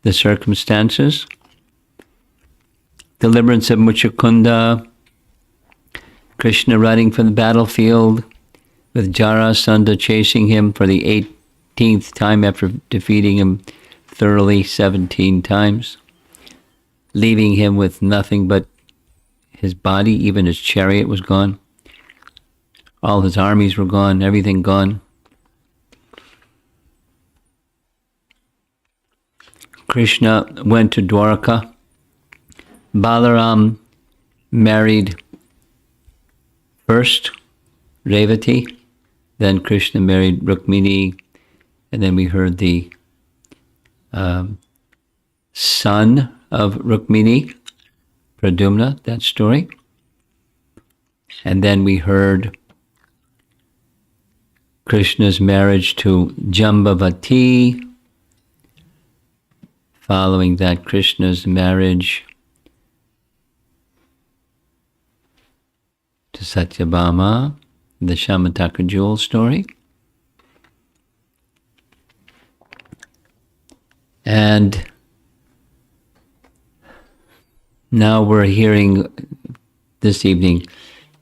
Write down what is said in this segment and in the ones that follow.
the circumstances. Deliverance of Muchukunda, Krishna running from the battlefield with Jarasandha chasing him for the 18th time after defeating him thoroughly 17 times, leaving him with nothing but his body. Even his chariot was gone. All his armies were gone, everything gone. Krishna went to Dwarka. Balaram married first Revati, then Krishna married Rukmini, and then we heard the son of Rukmini, Pradyumna, that story. And then we heard Krishna's marriage to Jambavati. Following that, Krishna's marriage to Satyabhama, the Shamataka jewel story. And now we're hearing this evening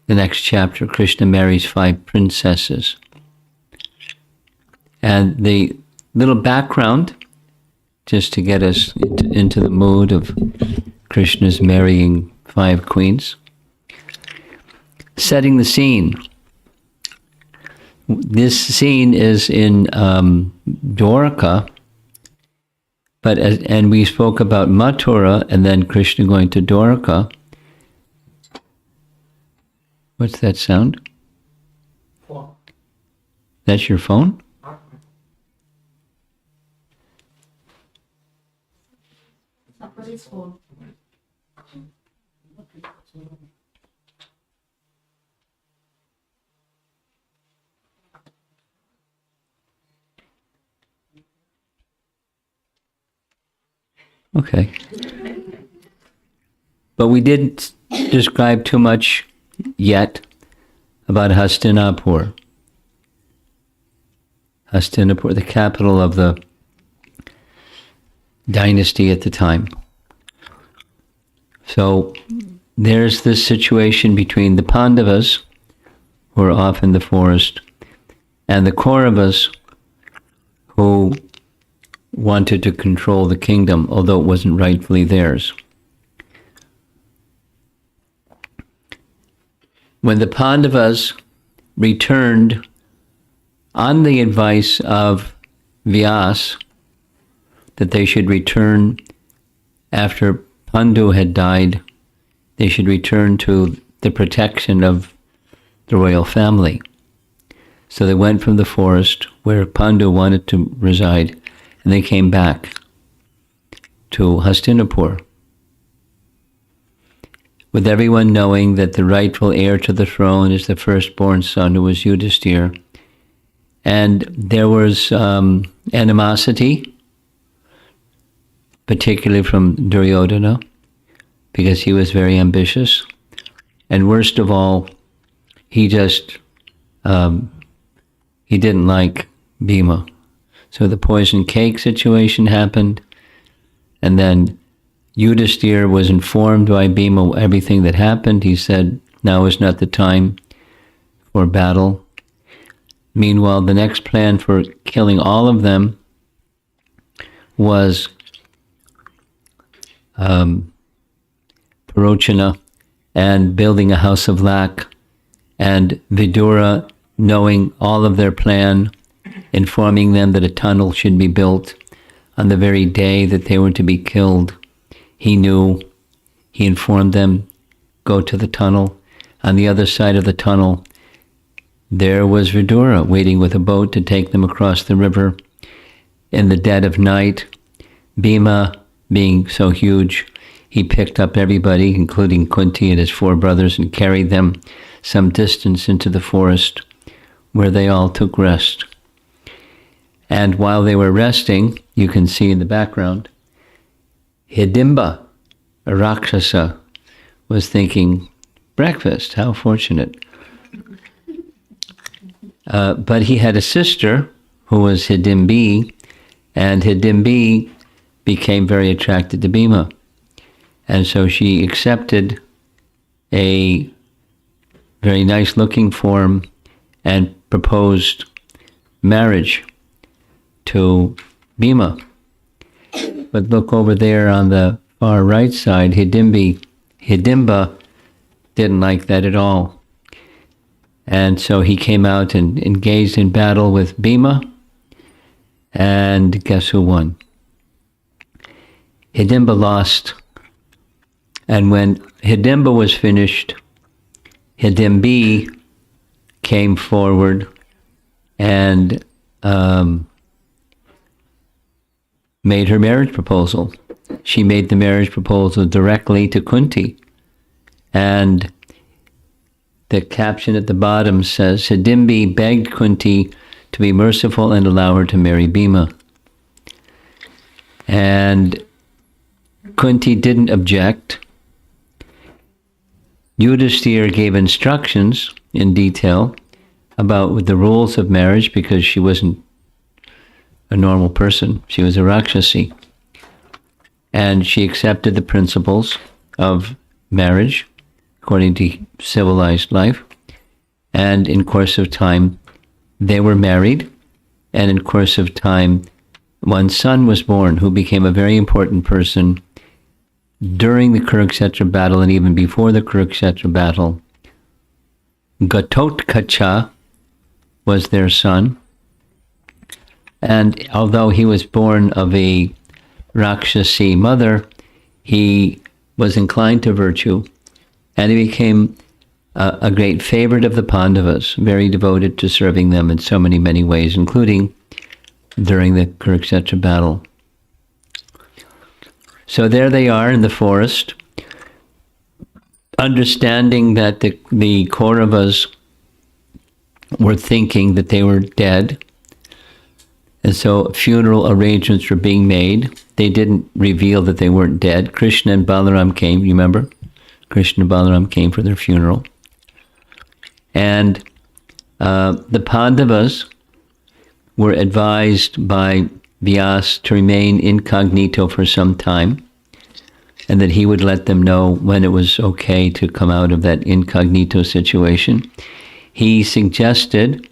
the next chapter. Krishna marries 5 princesses. And the little background, just to get us into the mood of Krishna's marrying 5 queens. Setting the scene. This scene is in Dwarka, and we spoke about Mathura and then Krishna going to Dwarka. What's that sound? Phone. That's your phone? Somebody's phone. Okay. But we didn't describe too much yet about Hastinapur. Hastinapur, the capital of the dynasty at the time. So there's this situation between the Pandavas, who are off in the forest, and the Kauravas, who wanted to control the kingdom, although it wasn't rightfully theirs. When the Pandavas returned on the advice of Vyas, that they should return after Pandu had died, they should return to the protection of the royal family. So they went from the forest where Pandu wanted to reside, and they came back to Hastinapur, with everyone knowing that the rightful heir to the throne is the firstborn son, who was Yudhisthira. And there was animosity, particularly from Duryodhana, because he was very ambitious. And worst of all, he just, he didn't like Bhima. So the poison cake situation happened, and then Yudhisthira was informed by Bhima everything that happened. He said, now is not the time for battle. Meanwhile, the next plan for killing all of them was Parochana and building a house of lac, and Vidura, knowing all of their plan, informing them that a tunnel should be built on the very day that they were to be killed. He knew, he informed them, go to the tunnel. On the other side of the tunnel, there was Vidura waiting with a boat to take them across the river. In the dead of night, Bhima, being so huge, he picked up everybody, including Kunti and his 4 brothers, and carried them some distance into the forest, where they all took rest. And while they were resting, you can see in the background, Hidimba, a Rakshasa, was thinking, breakfast, how fortunate. But he had a sister who was Hidimbi, and Hidimbi became very attracted to Bhima. And so she accepted a very nice looking form and proposed marriage to Bhima. But look over there on the far right side, Hidimba didn't like that at all. And so he came out and engaged in battle with Bhima, and guess who won? Hidimba lost. And when Hidimba was finished, Hidimbi came forward and made her marriage proposal. She made the marriage proposal directly to Kunti. And the caption at the bottom says, Hidimbi begged Kunti to be merciful and allow her to marry Bhima. And Kunti didn't object. Yudhisthira gave instructions in detail about the rules of marriage because she wasn't a normal person. She was a Rakshasi. And she accepted the principles of marriage according to civilized life. And in course of time, they were married. And in course of time, one son was born who became a very important person during the Kurukshetra battle and even before the Kurukshetra battle. Gatotkacha was their son. And although he was born of a Rakshasi mother, he was inclined to virtue, and he became a great favorite of the Pandavas, very devoted to serving them in so many ways, including during the Kurukshetra battle. So there they are in the forest, understanding that the Kauravas were thinking that they were dead. And so funeral arrangements were being made. They didn't reveal that they weren't dead. Krishna and Balaram came, you remember? Krishna and Balaram came for their funeral. And the Pandavas were advised by Vyas to remain incognito for some time, and that he would let them know when it was okay to come out of that incognito situation. He suggested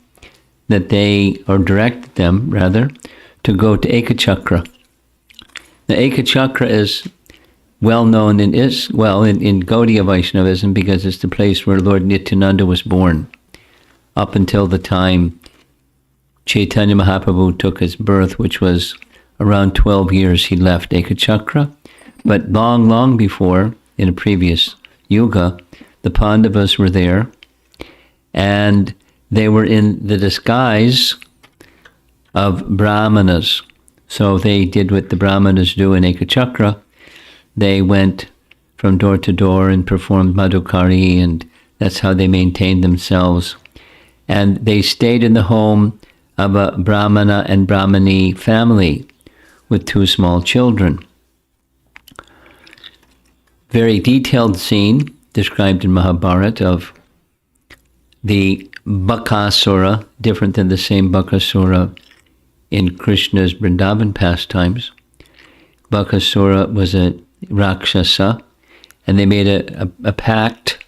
that directed them rather, to go to Ekachakra. The Ekachakra is well known in Gaudiya Vaishnavism because it's the place where Lord Nityananda was born. Up until the time Chaitanya Mahaprabhu took his birth, which was around 12 years, he left Ekachakra. But long before, in a previous yuga, the Pandavas were there, and they were in the disguise of Brahmanas. So they did what the Brahmanas do in Ekachakra. They went from door to door and performed Madhukari, and that's how they maintained themselves. And they stayed in the home of a Brahmana and Brahmani family with 2 small children. Very detailed scene described in Mahabharata of the Bakasura, different than the same Bakasura in Krishna's Vrindavan pastimes. Bakasura was a Rakshasa, and they made a pact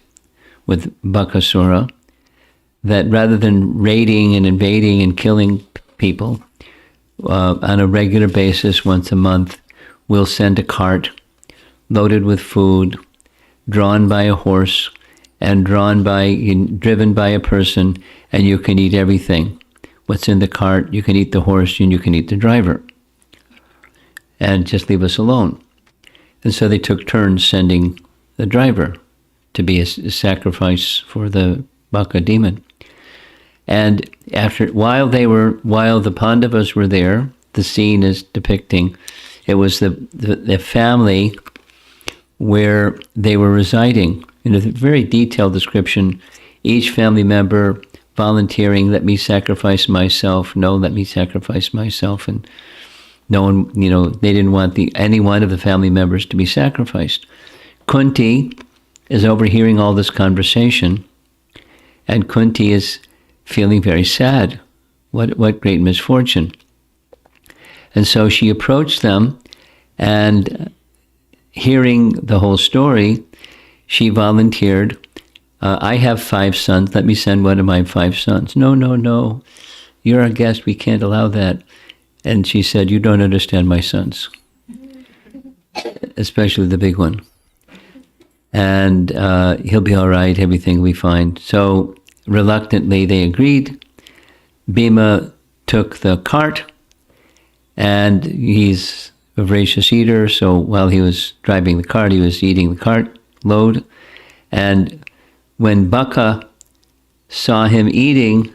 with Bakasura that rather than raiding and invading and killing people on a regular basis once a month, we'll send a cart loaded with food, drawn by a horse, and driven by a person, and you can eat everything. What's in the cart, you can eat the horse, and you can eat the driver. And just leave us alone. And so they took turns sending the driver to be a sacrifice for the Baka demon. And while the Pandavas were there, the scene is depicting, it was the family where they were residing. In a very detailed description, each family member volunteering, let me sacrifice myself, no, let me sacrifice myself, and no one, they didn't want any one of the family members to be sacrificed. Kunti is overhearing all this conversation, and Kunti is feeling very sad. What great misfortune. And so she approached them And hearing the whole story, she volunteered, I have 5 sons, let me send one of my 5 sons. No, no, no, you're our guest, we can't allow that. And she said, you don't understand my sons, especially the big one. And he'll be all right, everything will be fine. So reluctantly they agreed. Bhima took the cart, and he's a voracious eater, so while he was driving the cart, he was eating the cart load. And when Baka saw him eating,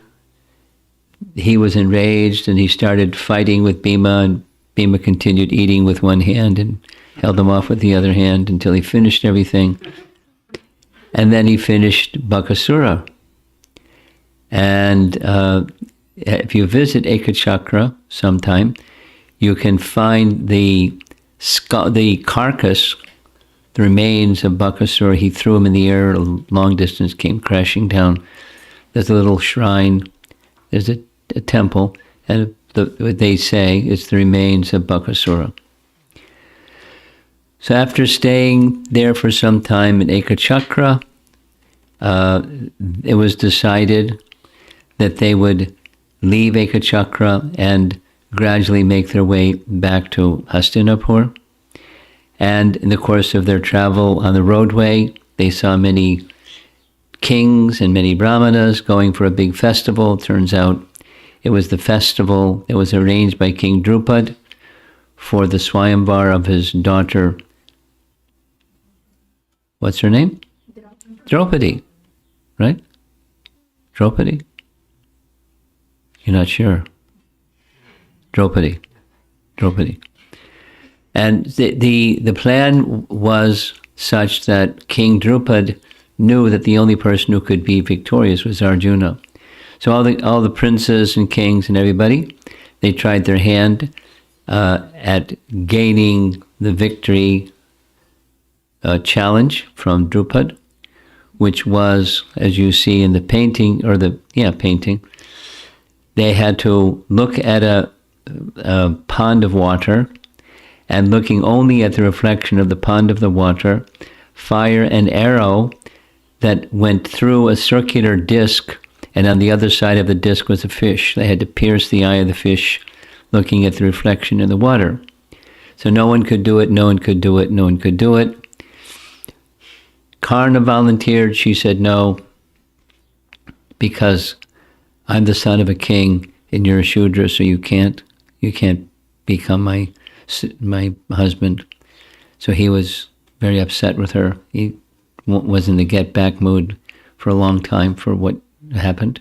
he was enraged, and he started fighting with Bhima, and Bhima continued eating with one hand and held him off with the other hand until he finished everything. And then he finished Bakasura. And if you visit Ekachakra sometime, you can find the carcass, the remains of Bakasura. He threw him in the air a long distance, came crashing down. There's a little shrine, there's a temple, and what they say is the remains of Bakasura. So after staying there for some time in Ekachakra, it was decided that they would leave Ekachakra and gradually make their way back to Hastinapur. And in the course of their travel on the roadway, they saw many kings and many brahmanas going for a big festival. It turns out it was the festival that was arranged by King Drupad for the Swayamvar of his daughter. What's her name? Draupadi, right? Draupadi? You're not sure? Draupadi. And the plan was such that King Drupad knew that the only person who could be victorious was Arjuna. So all the princes and kings and everybody, they tried their hand at gaining the victory challenge from Drupad, which was, as you see in the painting, painting, they had to look at a pond of water, and looking only at the reflection of the pond of the water, fire an arrow that went through a circular disc, and on the other side of the disc was a fish. They had to pierce the eye of the fish, looking at the reflection in the water. So no one could do it, no one could do it, no one could do it. Karna volunteered. She said, no, because I'm the son of a king and you're a Shudra, so you can't become my husband. So he was very upset with her. He was in the get-back mood for a long time for what happened.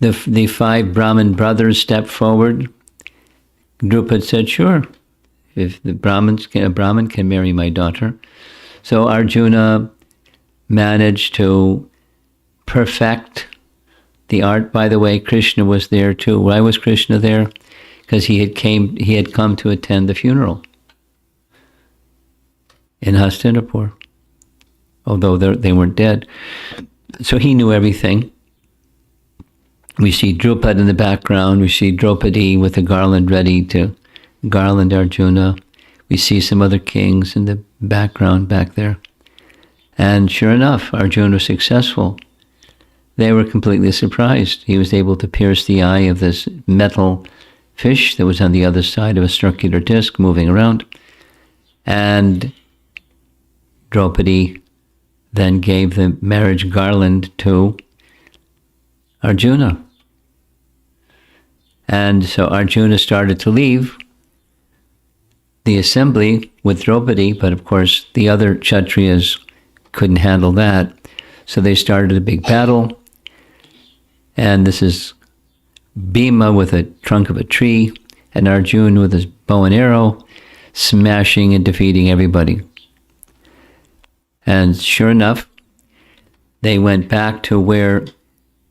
The 5 Brahmin brothers stepped forward. Drupad said, sure, if a Brahmin can marry my daughter. So Arjuna managed to perfect the art. By the way, Krishna was there too. Why was Krishna there? Because he had come to attend the funeral in Hastinapur, although they weren't dead. So he knew everything. We see Drupad in the background. We see Draupadi with a garland ready to garland Arjuna. We see some other kings in the background back there. And sure enough, Arjuna was successful. They were completely surprised. He was able to pierce the eye of this metal fish that was on the other side of a circular disc moving around. And Draupadi then gave the marriage garland to Arjuna. And so Arjuna started to leave the assembly with Draupadi, but of course the other Kshatriyas couldn't handle that. So they started a big battle. And this is Bhima with a trunk of a tree, and Arjuna with his bow and arrow, smashing and defeating everybody. And sure enough, they went back to where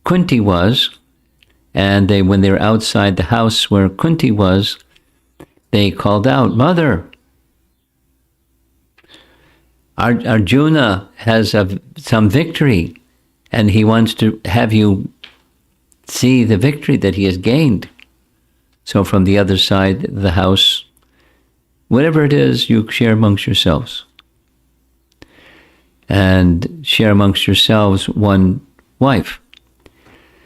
Kunti was, and when they were outside the house where Kunti was, they called out, "Mother, Arjuna has some victory, and he wants to have you see the victory that he has gained." So from the other side, the house, whatever it is, you share amongst yourselves. And share amongst yourselves one wife.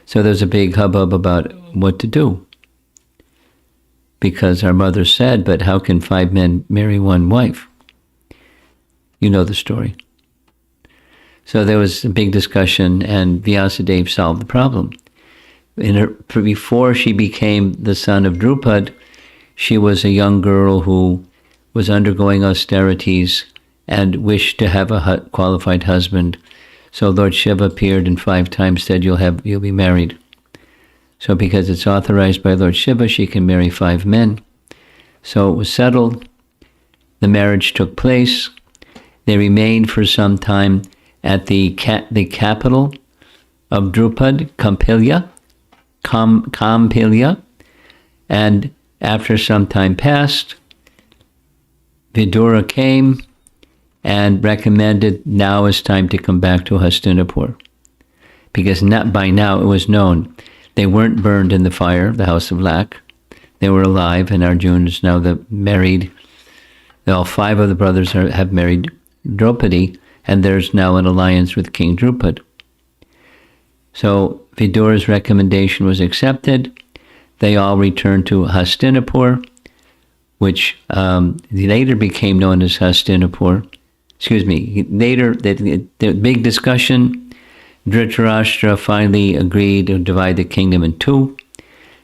So there's a big hubbub about what to do. Because our mother said, but how can 5 men marry one wife? You know the story. So there was a big discussion, and Vyasadeva solved the problem. Before she became the son of Drupad, she was a young girl who was undergoing austerities and wished to have a qualified husband. So Lord Shiva appeared and 5 times said, you'll be married. So because it's authorized by Lord Shiva, she can marry 5 men. So it was settled. The marriage took place. They remained for some time at the capital of Drupad, Kampilya. And after some time passed, Vidura came and recommended now is time to come back to Hastinapur. Because by now it was known they weren't burned in the fire, the house of Lak. They were alive, and Arjuna is now married. All 5 of the brothers have married Draupadi, and there's now an alliance with King Drupad. So Vidura's recommendation was accepted. They all returned to Hastinapur, which later became known as Hastinapur. Later, the big discussion, Dhritarashtra finally agreed to divide the kingdom in 2.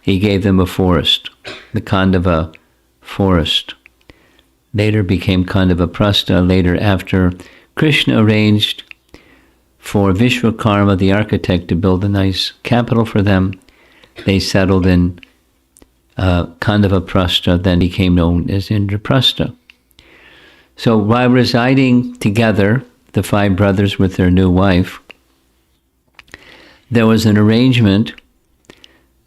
He gave them a forest, the Khandava forest. Later became Khandavaprastha. Later, after Krishna arranged for Vishwakarma, the architect, to build a nice capital for them, they settled in Khandavaprastha, then became known as Indraprastha. So while residing together, the 5 brothers with their new wife, there was an arrangement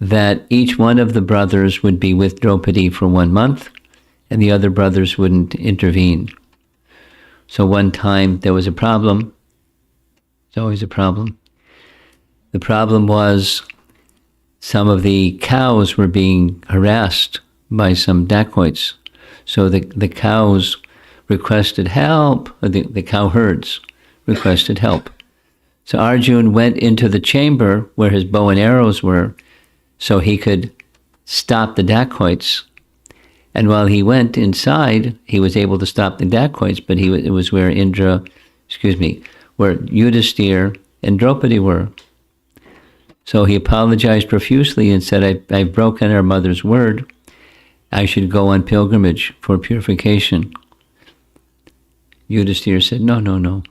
that each one of the brothers would be with Draupadi for 1 month, and the other brothers wouldn't intervene. So one time there was a problem. It's always a problem. The problem was some of the cows were being harassed by some dacoits. So the cows requested help, the cow herds requested help. So Arjuna went into the chamber where his bow and arrows were so he could stop the dacoits. And while he went inside, he was able to stop the dacoits, but it was where where Yudhisthira and Draupadi were. So he apologized profusely and said, I've broken our mother's word. I should go on pilgrimage for purification. Yudhisthira said, no.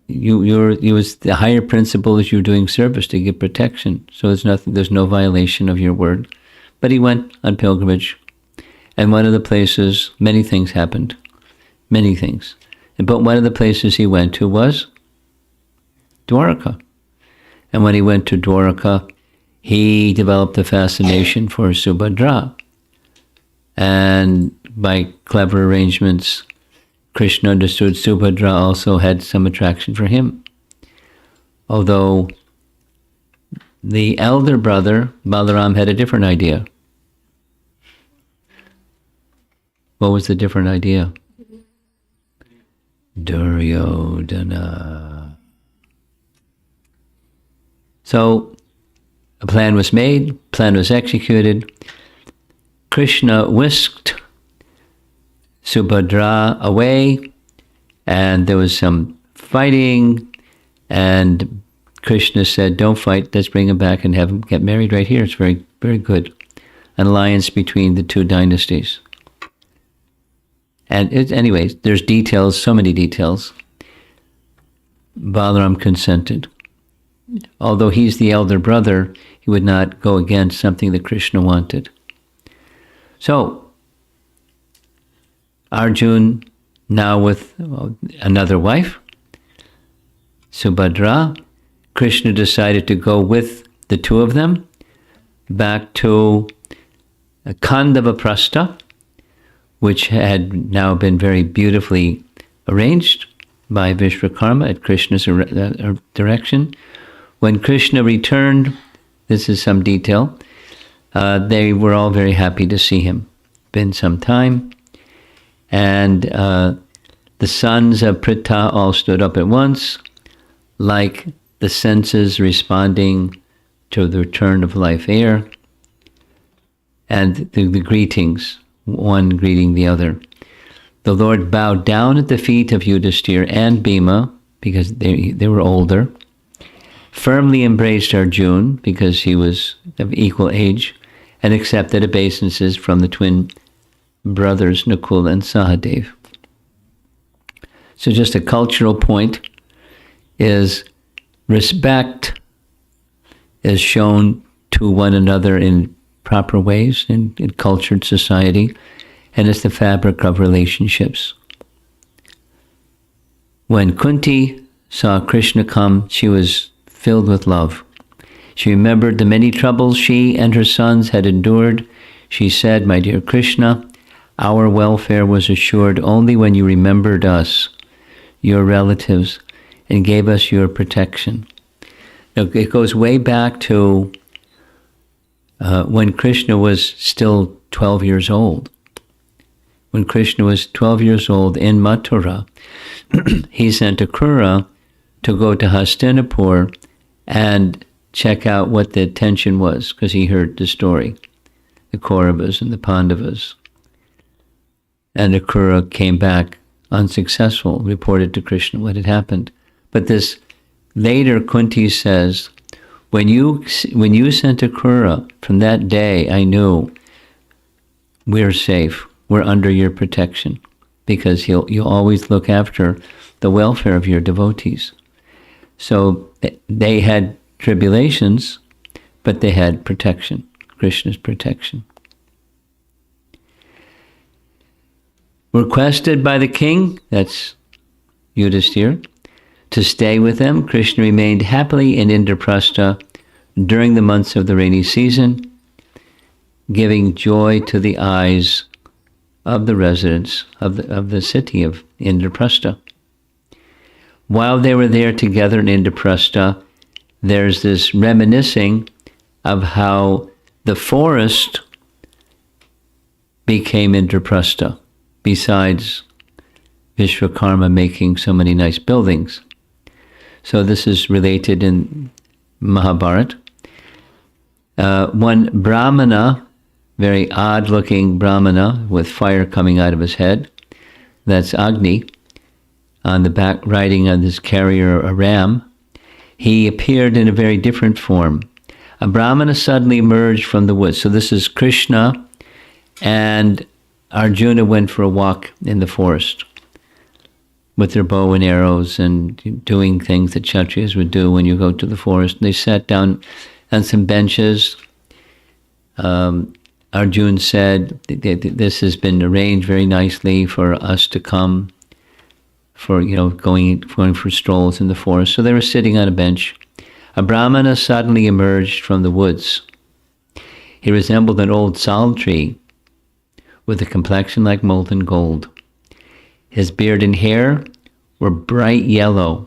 The higher principle is you're doing service to give protection. So there's no violation of your word. But he went on pilgrimage. And one of the places, many things happened. Many things. But one of the places he went to was Dwaraka. And when he went to Dwaraka, he developed a fascination for Subhadra. And by clever arrangements, Krishna understood Subhadra also had some attraction for him. Although the elder brother, Balaram, had a different idea. What was the different idea? Duryodhana. So a plan was made, plan was executed. Krishna whisked Subhadra away, and there was some fighting, and Krishna said, don't fight, let's bring him back and have him get married right here. It's very, very good. An alliance between the 2 dynasties. And anyways, there's details, so many details. Balaram consented. Although he's the elder brother, he would not go against something that Krishna wanted. So, Arjuna, now with another wife, Subhadra, Krishna decided to go with the 2 of them back to Khandavaprastha, which had now been very beautifully arranged by Vishwakarma at Krishna's direction. When Krishna returned, this is some detail, they were all very happy to see him. Been some time. And the sons of Pritha all stood up at once, like the senses responding to the return of life air, and the greetings, one greeting the other. The Lord bowed down at the feet of Yudhishthira and Bhima, because they were older, firmly embraced Arjuna, because he was of equal age, and accepted obeisances from the twin brothers Nakula and Sahadev. So just a cultural point is respect is shown to one another in proper ways in cultured society, and it's the fabric of relationships. When Kunti saw Krishna come, she was filled with love. She remembered the many troubles she and her sons had endured. She said, "My dear Krishna, our welfare was assured only when you remembered us, your relatives, and gave us your protection." Now, it goes way back to when Krishna was still 12 years old. When Krishna was 12 years old in Mathura, he sent Akrura to go to Hastinapur and check out what the tension was, because he heard the story, the Kauravas and the Pandavas. And Akrura came back unsuccessful, reported to Krishna what had happened. But this later Kunti says, when you sent Akrura, from that day I knew we're safe, we're under your protection, because you'll always look after the welfare of your devotees. So they had tribulations, but they had protection, Krishna's protection. Requested by the king, that's Yudhishthira, to stay with them, Krishna remained happily in Indraprastha during the months of the rainy season, giving joy to the eyes of the residents of the city of Indraprastha. While they were there together in Indraprastha, there's this reminiscing of how the forest became Indraprastha, besides Vishwakarma making so many nice buildings. So this is related in Mahabharata. One Brahmana, very odd-looking Brahmana with fire coming out of his head, that's Agni, on the back riding on this carrier, a ram, he appeared in a very different form. A Brahmana suddenly emerged from the woods. So this is Krishna, and Arjuna went for a walk in the forest with their bow and arrows and doing things that Kshatriyas would do when you go to the forest. They sat down on some benches. Arjuna said, "This has been arranged very nicely for us to come for, going for strolls in the forest." So they were sitting on a bench. A Brahmana suddenly emerged from the woods. He resembled an old sal tree with a complexion like molten gold. His beard and hair were bright yellow,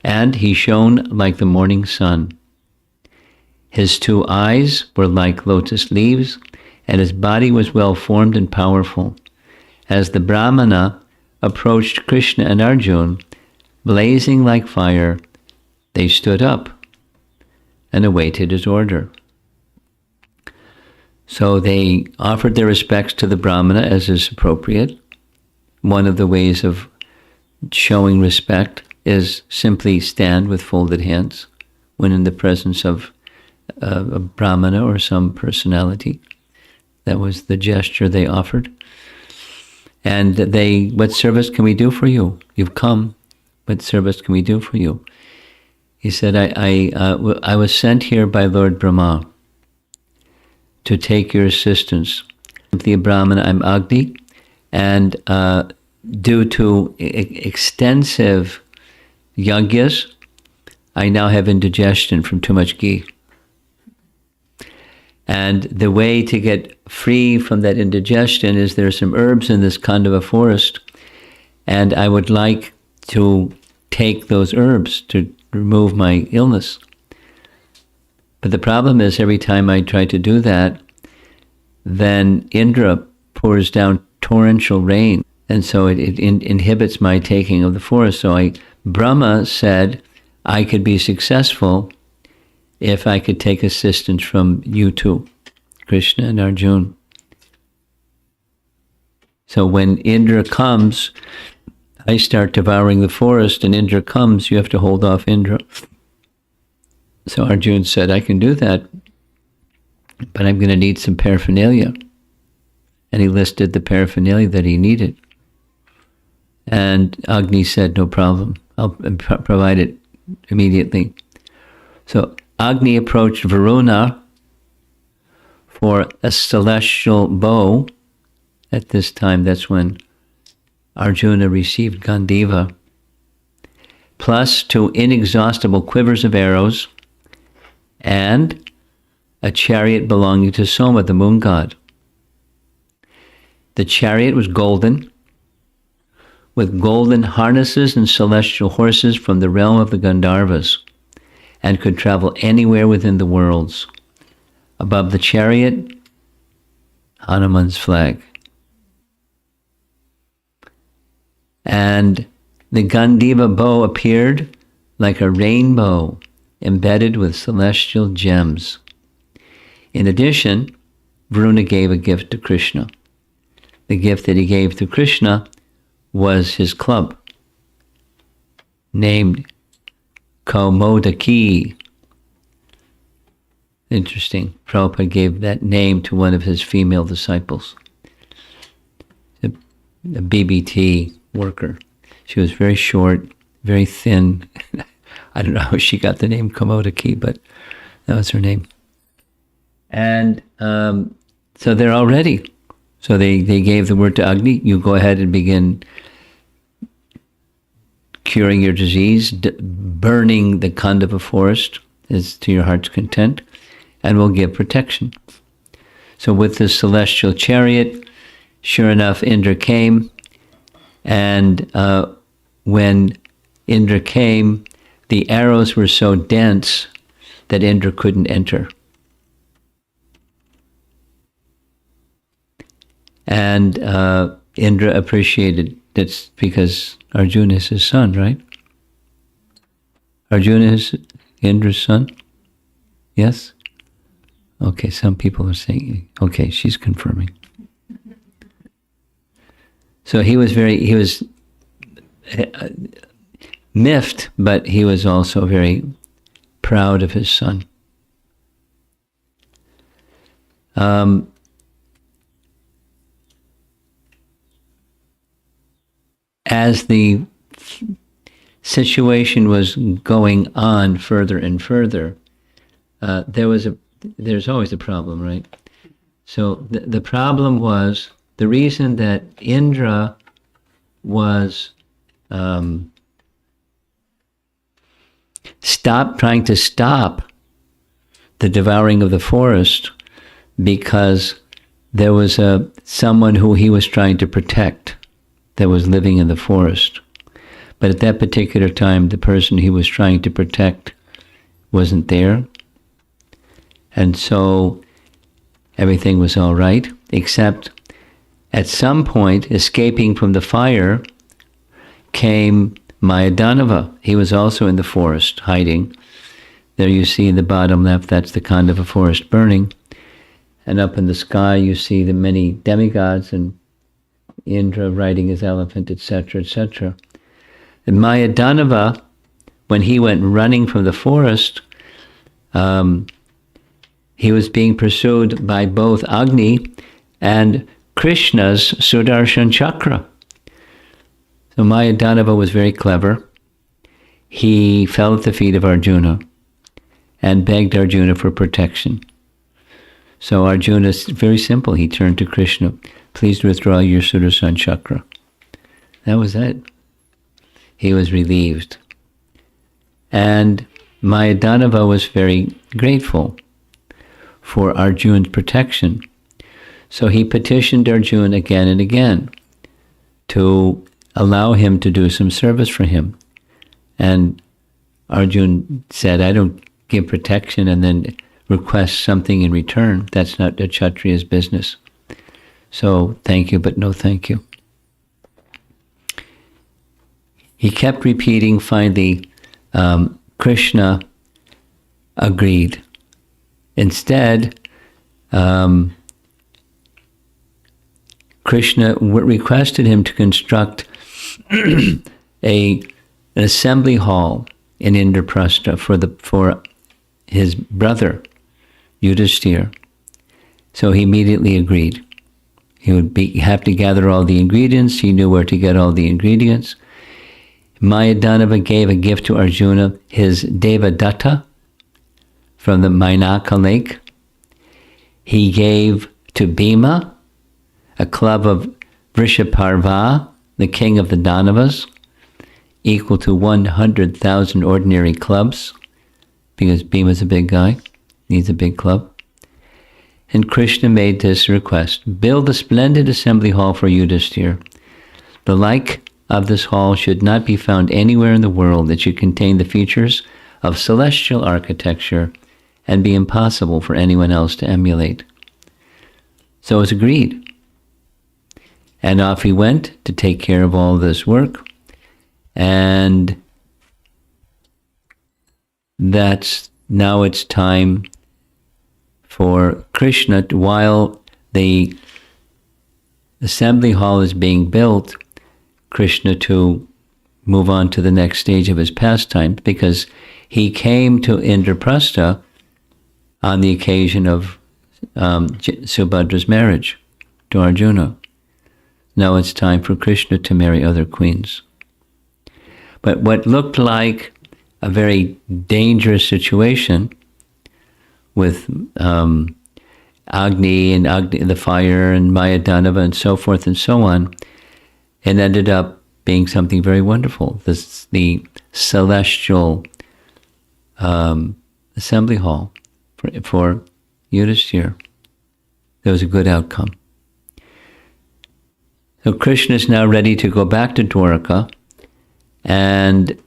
and he shone like the morning sun. His 2 eyes were like lotus leaves, and his body was well formed and powerful. As the Brahmana approached Krishna and Arjuna, blazing like fire, they stood up and awaited his order. So they offered their respects to the Brahmana as is appropriate. One of the ways of showing respect is simply stand with folded hands when in the presence of a Brahmana or some personality. That was the gesture they offered. And what service can we do for you? You've come. What service can we do for you? He said, I was sent here by Lord Brahma to take your assistance. The Brahmana, I'm Agni, and due to extensive yagyas, I now have indigestion from too much ghee. And the way to get free from that indigestion is there are some herbs in this Khandava forest, and I would like to take those herbs to remove my illness. But the problem is every time I try to do that, then Indra pours down torrential rain. And so it inhibits my taking of the forest. So Brahma said I could be successful if I could take assistance from you two, Krishna and Arjuna. So when Indra comes, I start devouring the forest, and Indra comes, you have to hold off Indra. So Arjuna said, I can do that, but I'm going to need some paraphernalia. And he listed the paraphernalia that he needed. And Agni said, no problem, I'll provide it immediately. So Agni approached Varuna for a celestial bow. At this time, that's when Arjuna received Gandiva, plus 2 inexhaustible quivers of arrows, and a chariot belonging to Soma, the moon god. The chariot was golden, with golden harnesses and celestial horses from the realm of the Gandharvas, and could travel anywhere within the worlds. Above the chariot, Hanuman's flag. And the Gandiva bow appeared like a rainbow embedded with celestial gems. In addition, Varuna gave a gift to Krishna. The gift that he gave to Krishna was his club, named Kaumodaki. Interesting. Prabhupada gave that name to one of his female disciples, a BBT worker. She was very short, very thin. I don't know how she got the name Kaumodaki, but that was her name. And so they're all ready. So they gave the word to Agni, you go ahead and begin curing your disease, burning the Kandava forest is to your heart's content, and will give protection. So with the celestial chariot, sure enough, Indra came, and when Indra came, the arrows were so dense that Indra couldn't enter. And Indra appreciated that's because Arjuna is his son, right? Arjuna is Indra's son? Yes? Okay, some people are saying, okay, she's confirming. So he was miffed, but he was also very proud of his son. As the situation was going on further and further, there's always a problem, right? So the problem was the reason that Indra was trying to stop the devouring of the forest, because there was someone who he was trying to protect that was living in the forest. But at that particular time, the person he was trying to protect wasn't there. And so everything was all right, except at some point, escaping from the fire, came Mayadanava. He was also in the forest, hiding. There you see in the bottom left, that's the Kandava forest burning. And up in the sky, you see the many demigods and Indra riding his elephant, etc., etc. And Mayadanava, when he went running from the forest, he was being pursued by both Agni and Krishna's Sudarshan Chakra. So Mayadanava was very clever. He fell at the feet of Arjuna and begged Arjuna for protection. So Arjuna, very simple, he turned to Krishna, please withdraw your Sudarshan Chakra. That was it. He was relieved. And Mayadanava was very grateful for Arjuna's protection. So he petitioned Arjuna again and again to allow him to do some service for him. And Arjuna said, I don't give protection and then request something in return. That's not a Kshatriya's business. So thank you, but no thank you. He kept repeating. Finally, Krishna agreed. Instead, Krishna requested him to construct an assembly hall in Indraprastha for his brother, Yudhishthira. So he immediately agreed. He would have to gather all the ingredients. He knew where to get all the ingredients. Mayadanava gave a gift to Arjuna, his Devadatta from the Mainaka lake. He gave to Bhima a club of Vrishaparva, the king of the Danavas, equal to 100,000 ordinary clubs, because Bhima's a big guy, needs a big club. And Krishna made this request: build a splendid assembly hall for Yudhishthira. The like of this hall should not be found anywhere in the world. It should contain the features of celestial architecture and be impossible for anyone else to emulate. So it was agreed. And off he went to take care of all this work. And now it's time for Krishna, while the assembly hall is being built, Krishna to move on to the next stage of his pastimes, because he came to Indraprastha on the occasion of Subhadra's marriage to Arjuna. Now it's time for Krishna to marry other queens. But what looked like a very dangerous situation with Agni and the fire and Mayadanava and so forth and so on, it ended up being something very wonderful. The celestial assembly hall for Yudhishthira. There was a good outcome. So Krishna is now ready to go back to Dwaraka, and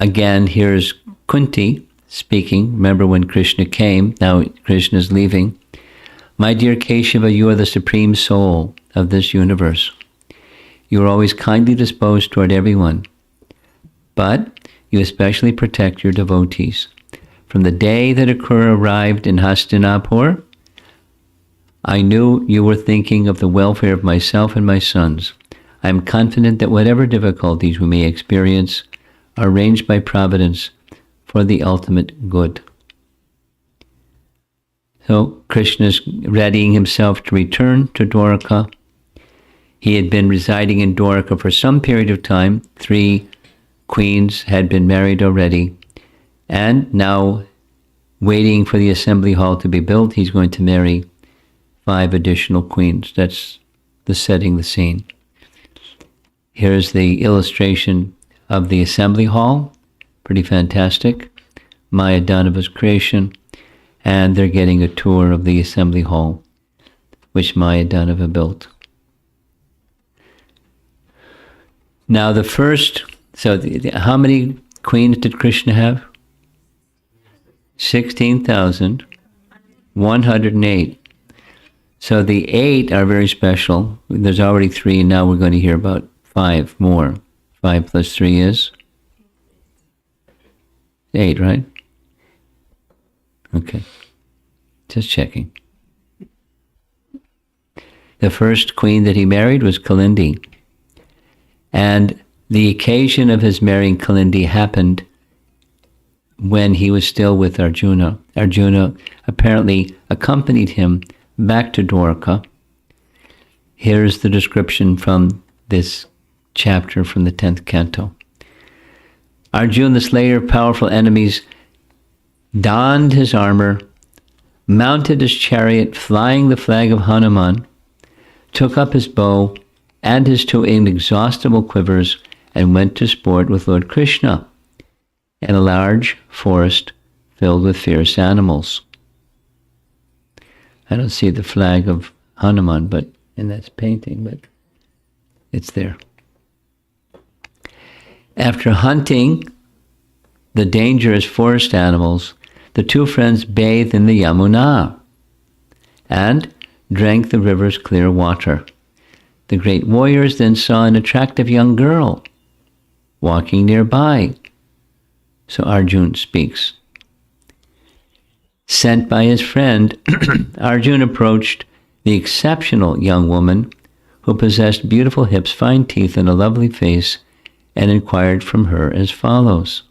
again here's Kunti speaking. Remember when Krishna came, now Krishna is leaving. My dear Keshava, you are the supreme soul of this universe. You are always kindly disposed toward everyone, but you especially protect your devotees. From the day that Akrura arrived in Hastinapur, I knew you were thinking of the welfare of myself and my sons. I am confident that whatever difficulties we may experience are arranged by Providence for the ultimate good. So Krishna is readying himself to return to Dwaraka. He had been residing in Dwaraka for some period of time. 3 queens had been married already. And now, waiting for the assembly hall to be built, he's going to marry 5 additional queens. That's setting the scene. Here's the illustration of the assembly hall. Pretty fantastic. Mayadanava's creation. And they're getting a tour of the assembly hall, which Mayadanava built. Now how many queens did Krishna have? 16,108. So the 8 are very special. There's already 3, and now we're going to hear about 5 more. 5 plus 3 is 8, right? Okay. Just checking. The first queen that he married was Kalindi. And the occasion of his marrying Kalindi happened when he was still with Arjuna. Arjuna apparently accompanied him back to Dwaraka. Here's the description from this chapter from the 10th canto. Arjuna, the slayer of powerful enemies, donned his armor, mounted his chariot, flying the flag of Hanuman, took up his bow and his 2 inexhaustible quivers, and went to sport with Lord Krishna in a large forest filled with fierce animals. I don't see the flag of Hanuman in that painting, but it's there. After hunting the dangerous forest animals, the two friends bathed in the Yamuna and drank the river's clear water. The great warriors then saw an attractive young girl walking nearby. So Arjun speaks. Sent by his friend, Arjun approached the exceptional young woman who possessed beautiful hips, fine teeth, and a lovely face, and inquired from her as follows.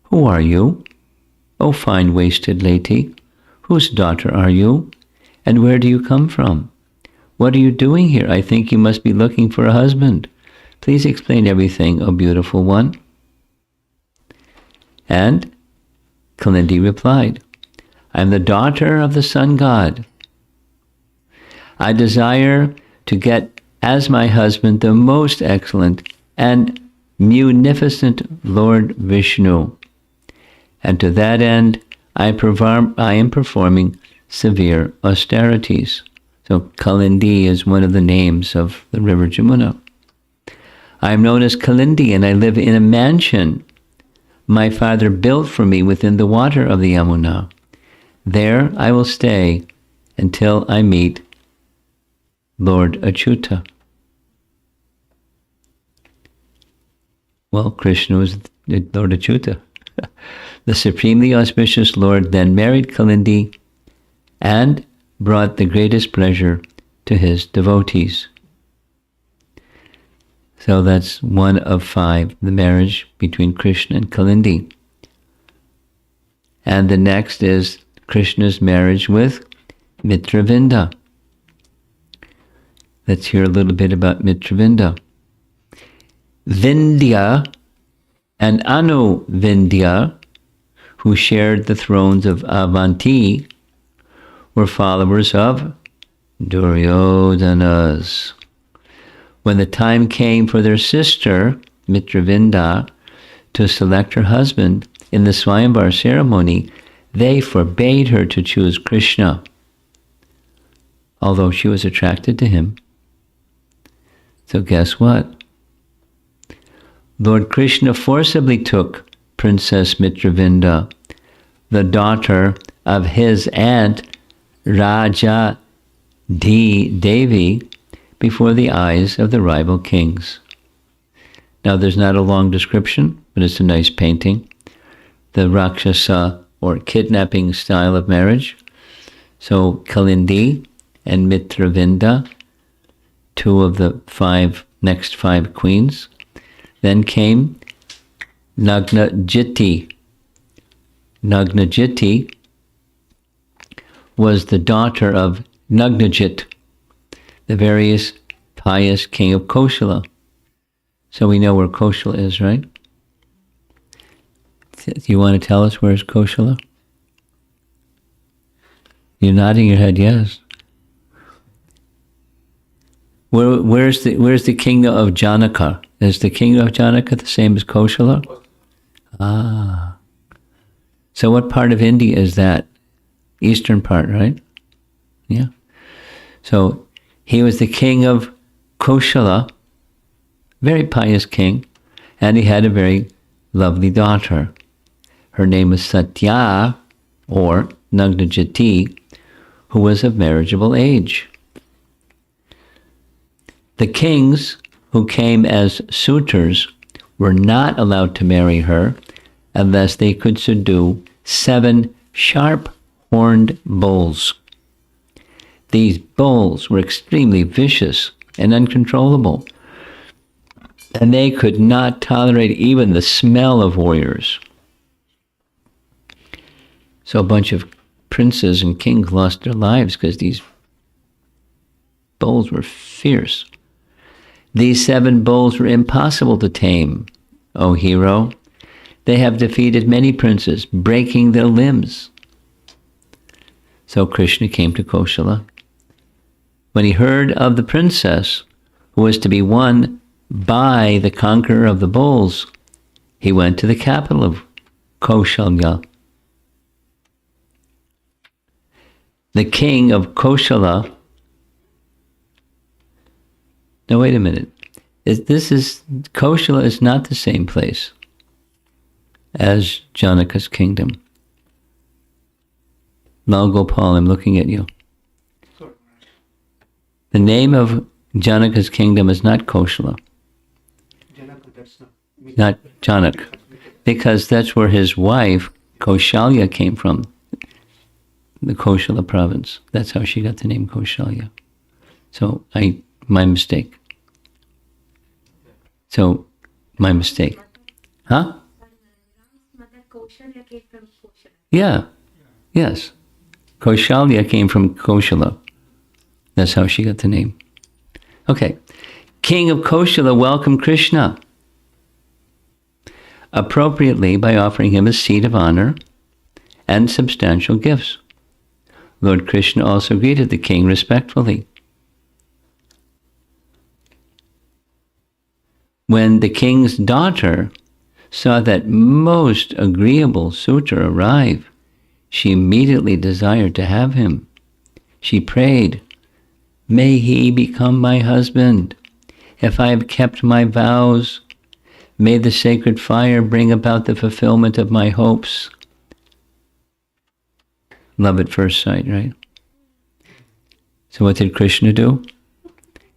Who are you, O fine-waisted lady? Whose daughter are you? And where do you come from? What are you doing here? I think you must be looking for a husband. Please explain everything, O beautiful one. And Kalindi replied, I am the daughter of the sun god. I desire to get as my husband the most excellent and munificent Lord Vishnu. And to that end, I am performing severe austerities. So Kalindi is one of the names of the river Jamuna. I am known as Kalindi, and I live in a mansion my father built for me within the water of the Yamuna. There I will stay until I meet Lord Achyuta. Well, Krishna was Lord Achyuta. The supremely auspicious Lord then married Kalindi and brought the greatest pleasure to his devotees. So that's one of 5, the marriage between Krishna and Kalindi. And the next is Krishna's marriage with Mitravinda. Let's hear a little bit about Mitravinda. Vindhya and Anu Vindhya, who shared the thrones of Avanti, were followers of Duryodhana's. When the time came for their sister, Mitravinda, to select her husband in the Swayamvar ceremony, they forbade her to choose Krishna, although she was attracted to him. So guess what? Lord Krishna forcibly took Princess Mitravinda, the daughter of his aunt Raja Devi, before the eyes of the rival kings. Now there's not a long description, but it's a nice painting. The Rakshasa or kidnapping style of marriage. So Kalindi and Mitravinda, 2 of the next 5 queens. Then came Nagnajiti. Nagnajiti was the daughter of Nagnajit, the various pious king of Koshala. So we know where Koshala is, right? Do you want to tell us where's Koshala? You're nodding your head, yes. Where's the kingdom of Janaka? Is the kingdom of Janaka the same as Koshala? Ah. So what part of India is that? Eastern part, right? Yeah. So he was the king of Koshala, very pious king, and he had a very lovely daughter. Her name was Satya, or Nagnajati, who was of marriageable age. The kings who came as suitors were not allowed to marry her unless they could subdue 7 sharp-horned bulls. These bulls were extremely vicious and uncontrollable, and they could not tolerate even the smell of warriors. So a bunch of princes and kings lost their lives because these bulls were fierce. These 7 bulls were impossible to tame, O hero. They have defeated many princes, breaking their limbs. So Krishna came to Koshala. When he heard of the princess who was to be won by the conqueror of the bulls, he went to the capital of Koshalya. The king of Koshala. Now wait a minute. Koshala is not the same place. as Janaka's kingdom. Lal Gopal, I'm looking at you. The name of Janaka's kingdom is not Koshala, not Janak, because that's where his wife, Kaushalya, came from, the Koshala province. That's how she got the name Kaushalya. So my mistake. So, my mistake. Huh? Yeah. Yes. Kaushalya came from Koshala. That's how she got the name. Okay. King of Koshala welcomed Krishna appropriately by offering him a seat of honor and substantial gifts. Lord Krishna also greeted the king respectfully. When the king's daughter saw that most agreeable suitor arrive, she immediately desired to have him. She prayed, "May he become my husband. If I have kept my vows, may the sacred fire bring about the fulfillment of my hopes." Love at first sight, right? So what did Krishna do?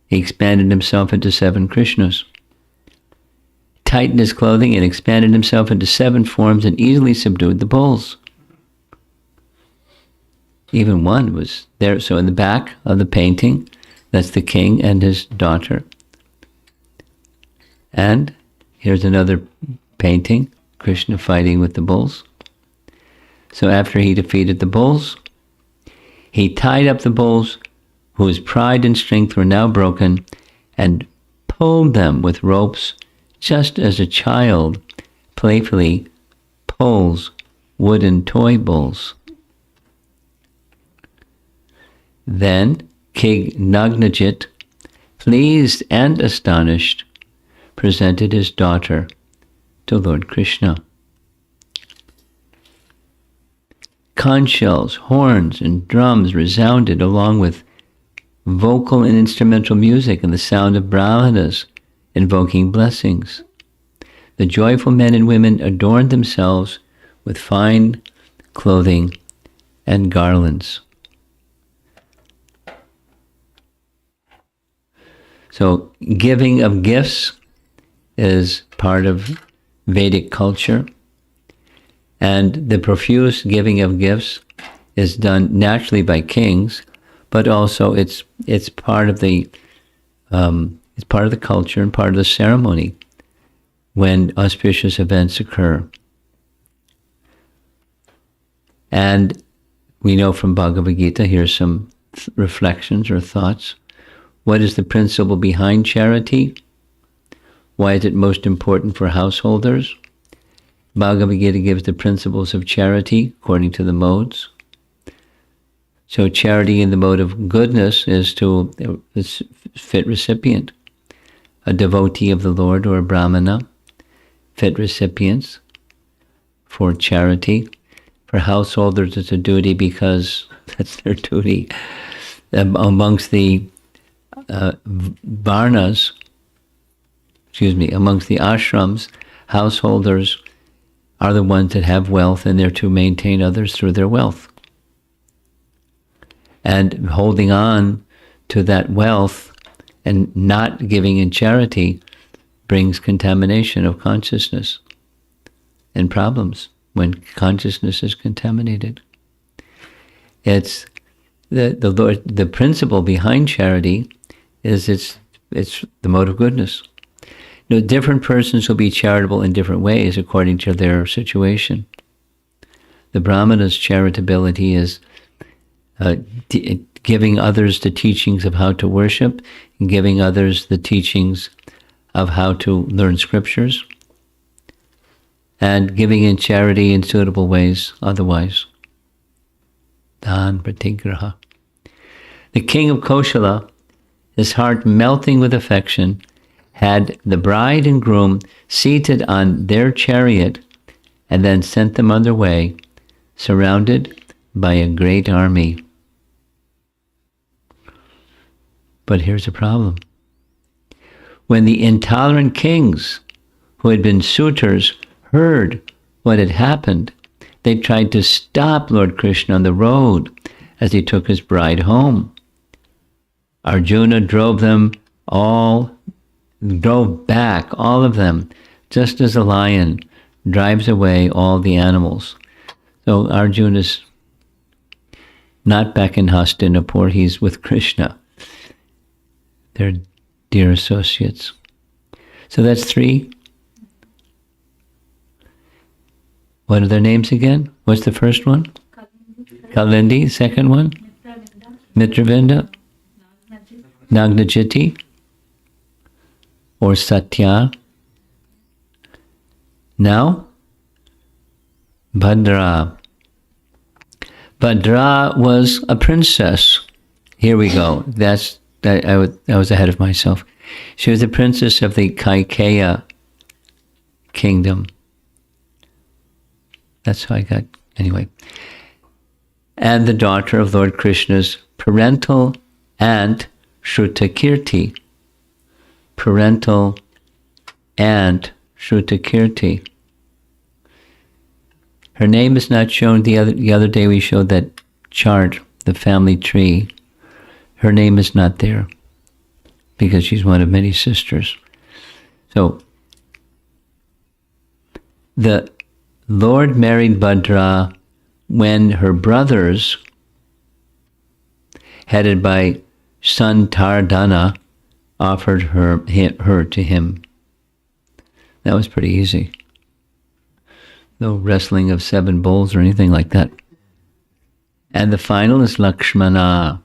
He expanded himself into 7 Krishnas, tightened his clothing and expanded himself into 7 forms and easily subdued the bulls. Even one was there. So in the back of the painting, that's the king and his daughter. And here's another painting, Krishna fighting with the bulls. So after he defeated the bulls, he tied up the bulls whose pride and strength were now broken and pulled them with ropes, just as a child playfully pulls wooden toy bulls. Then King Nagnajit, pleased and astonished, presented his daughter to Lord Krishna. Conch shells, horns, and drums resounded along with vocal and instrumental music and the sound of brahmanas invoking blessings. The joyful men and women adorned themselves with fine clothing and garlands. So giving of gifts is part of Vedic culture, and the profuse giving of gifts is done naturally by kings, but also it's part of the culture and part of the ceremony when auspicious events occur. And we know from Bhagavad Gita, here's some reflections or thoughts. What is the principle behind charity? Why is it most important for householders? Bhagavad Gita gives the principles of charity according to the modes. So charity in the mode of goodness is to a fit recipient, a devotee of the Lord or a brahmana, fit recipients for charity. For householders, it's a duty because that's their duty. Amongst the varnas, amongst the ashrams, householders are the ones that have wealth and they're to maintain others through their wealth. And holding on to that wealth and not giving in charity brings contamination of consciousness and problems when consciousness is contaminated. It's the principle behind charity is it's the mode of goodness. Different persons will be charitable in different ways according to their situation. The Brahmana's charitability is giving others the teachings of how to worship, and giving others the teachings of how to learn scriptures, and giving in charity in suitable ways otherwise. Dan pratigraha. The king of Koshala, his heart melting with affection, had the bride and groom seated on their chariot and then sent them on their way, surrounded by a great army. But here's a problem. When the intolerant kings who had been suitors heard what had happened. They tried to stop Lord Krishna on the road as he took his bride home. Arjuna drove back, all of them, just as a lion drives away all the animals. So Arjuna's not back in Hastinapur, he's with Krishna. They're dear associates. So that's 3. What are their names again? What's the first one? Kalindi. Second one? Mitravinda. Nagnajiti. Or Satya. Now, Bhadra. Bhadra was a princess. Here we go. I was ahead of myself. She was the princess of the Kaikeya kingdom. That's how I got, anyway. And the daughter of Lord Krishna's parental aunt, Shrutakirti. Parental aunt, Shrutakirti. Her name is not shown. The other day we showed that chart, the family tree. Her name is not there because she's one of many sisters. So, the Lord married Bhadra when her brothers, headed by Santardana, offered her to him. That was pretty easy. No wrestling of 7 bulls or anything like that. And the final is Lakshmana.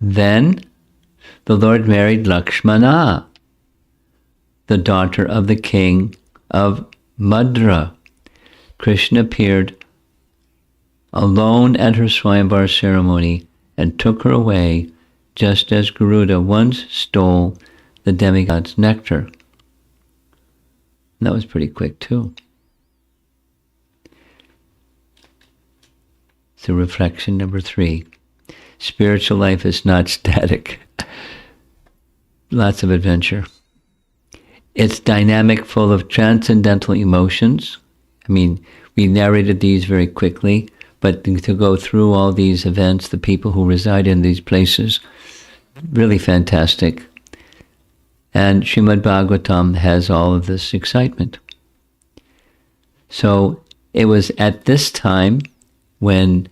Then the Lord married Lakshmana, the daughter of the king of Madra. Krishna appeared alone at her Swayamvar ceremony and took her away, just as Garuda once stole the demigod's nectar. And that was pretty quick too. So reflection number 3. Spiritual life is not static. Lots of adventure. It's dynamic, full of transcendental emotions. I mean, we narrated these very quickly, but to go through all these events, the people who reside in these places, really fantastic. And Srimad Bhagavatam has all of this excitement. So it was at this time when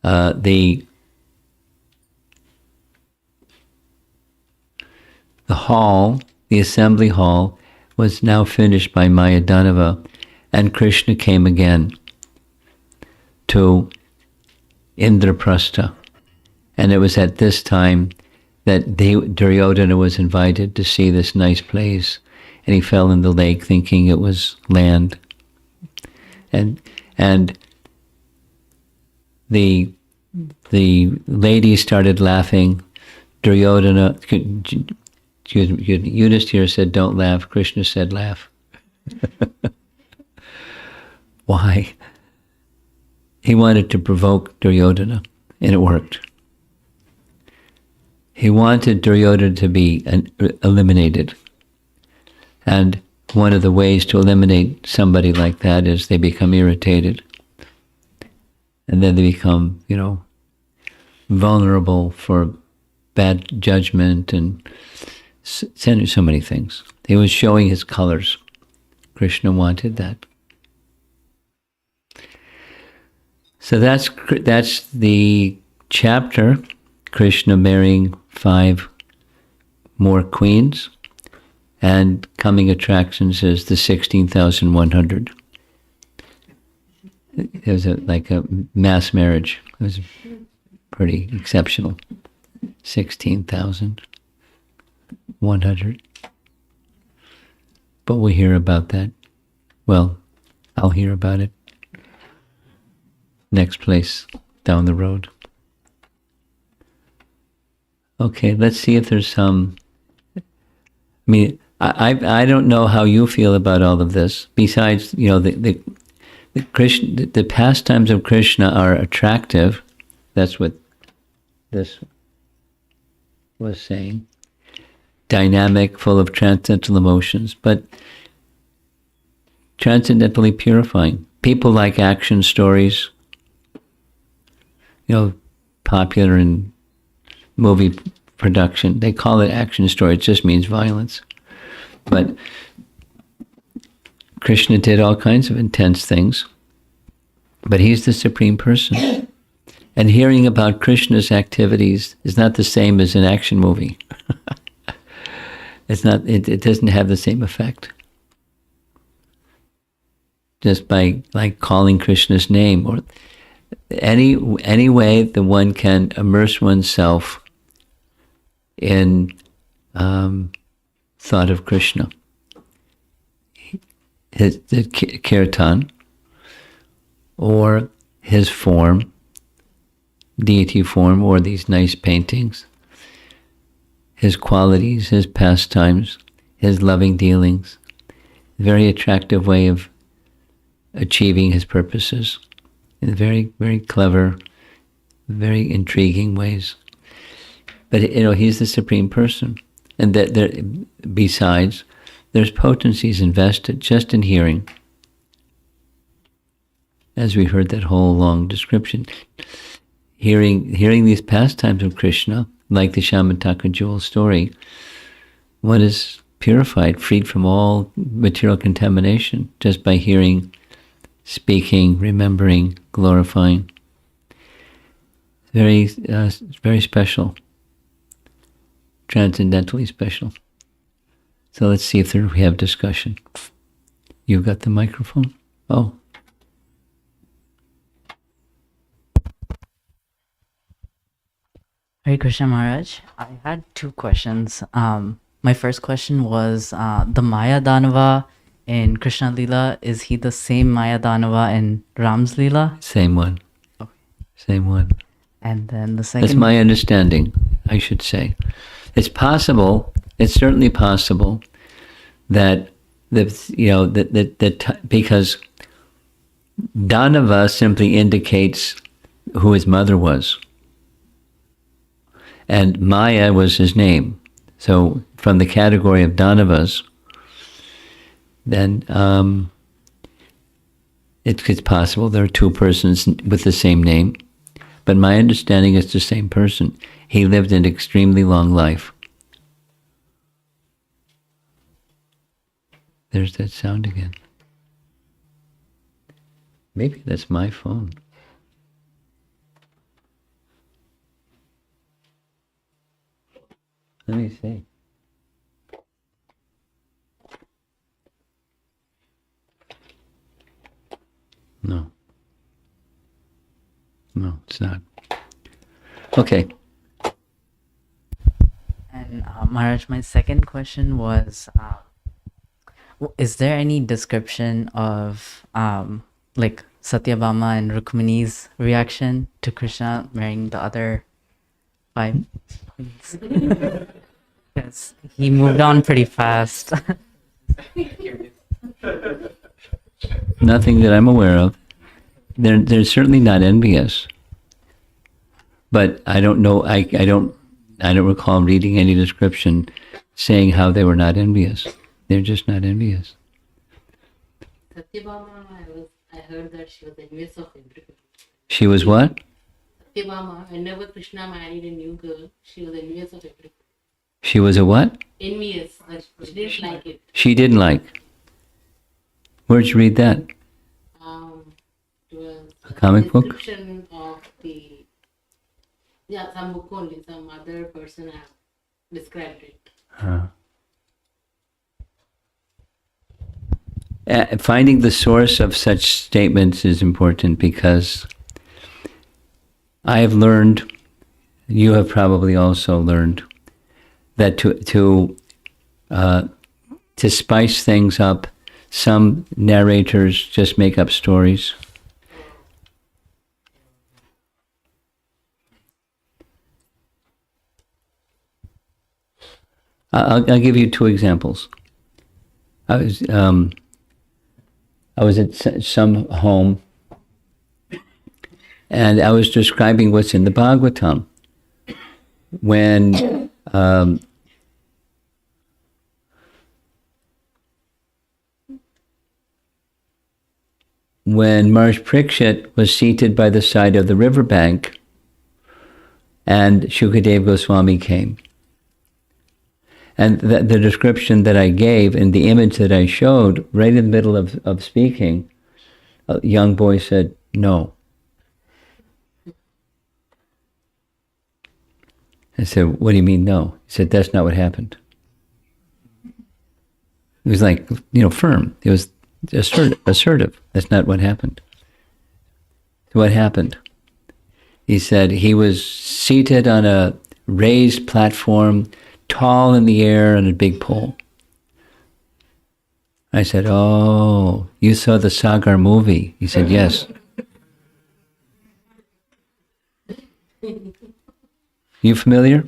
the hall, the assembly hall, was now finished by Mayadanava, and Krishna came again to Indraprastha. And it was at this time that Duryodhana was invited to see this nice place, and he fell in the lake thinking it was land. And the ladies started laughing. Duryodhana, Yudhishthira said, "Don't laugh." Krishna said, "Laugh." Why? He wanted to provoke Duryodhana, and it worked. He wanted Duryodhana to be eliminated. And one of the ways to eliminate somebody like that is they become irritated. And then they become, vulnerable for bad judgment and so many things. He was showing his colors. Krishna wanted that. So that's the chapter, Krishna marrying 5 more queens, and coming attractions is the 16,100. It was like a mass marriage. It was pretty exceptional. 16,100. But we'll hear about that. Well, I'll hear about it next place down the road. Okay, let's see if there's some. I don't know how you feel about all of this. Besides, the pastimes of Krishna are attractive. That's what this was saying. Dynamic, full of transcendental emotions. But transcendently purifying. People like action stories, popular in movie production. They call it action story. It just means violence. But Krishna did all kinds of intense things. But he's the Supreme Person. And hearing about Krishna's activities is not the same as an action movie. It's not. It doesn't have the same effect. Just by calling Krishna's name, or any way that one can immerse oneself in thought of Krishna. The kirtan, or his form, deity form, or these nice paintings, his qualities, his pastimes, his loving dealings. Very attractive way of achieving his purposes in very, very clever, very intriguing ways. But he's the Supreme Person, and that besides, there's potencies invested just in hearing. As we heard that whole long description, hearing these pastimes of Krishna, like the Shamataka jewel story, one is purified, freed from all material contamination just by hearing, speaking, remembering, glorifying. Very, very special, transcendentally special. So let's see if we have discussion. You've got the microphone? Oh. Hare Krishna Maharaj, I had two questions. My first question was the Maya Danava in Krishna Lila, is he the same Maya Danava in Ram's Lila? Same one. Okay. Same one. And then the second... That's my understanding, I should say. It's possible, it's certainly possible that because Danava simply indicates who his mother was. And Maya was his name. So from the category of Danavas, then it's possible there are two persons with the same name. But my understanding is the same person. He lived an extremely long life. There's that sound again. Maybe that's my phone. Let me see. No. No, it's not. Okay. And Maharaj, my second question was, is there any description of like Satyabhama and Rukmini's reaction to Krishna marrying the other 5 queens? Because he moved on pretty fast. Nothing that I'm aware of. They're certainly not envious. But I don't know. I don't recall reading any description saying how they were not envious. They're just not envious. Satyabhama, I heard that she was envious of everybody. She was what? Satyabhama, whenever Krishna married a new girl, she was envious of everybody. She was a what? Envious. She didn't like it. She didn't like. Where'd you read that? It was A comic book? description of some book only. Some other person have described it. Finding the source of such statements is important, because I have learned, you have probably also learned, that to spice things up, some narrators just make up stories. I'll give you 2 examples. I was at some home, and I was describing what's in the Bhagavatam. When when Maharaj Parikshit was seated by the side of the riverbank, and Shukadev Goswami came. And the description that I gave and the image that I showed, right in the middle of speaking, a young boy said, "No." I said, "What do you mean, no?" He said, "That's not what happened." It was like, firm. It was assertive. That's not what happened. What happened? He said he was seated on a raised platform, tall in the air on a big pole. I said, "Oh, you saw the Sagar movie?" He said, "Yes." You familiar?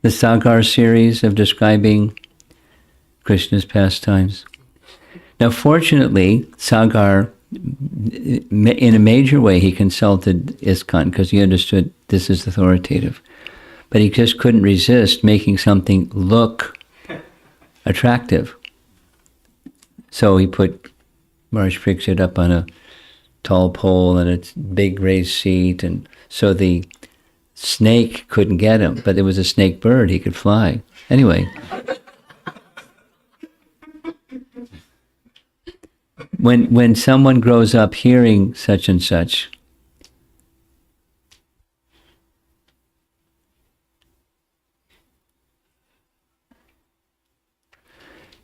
The Sagar series of describing Krishna's pastimes. Now, fortunately, Sagar, in a major way, he consulted ISKCON because he understood this is authoritative. But he just couldn't resist making something look attractive. So he put Maharaj Parikshit up on a tall pole and a big raised seat, and so the snake couldn't get him, but it was a snake bird, he could fly. Anyway, when someone grows up hearing such and such,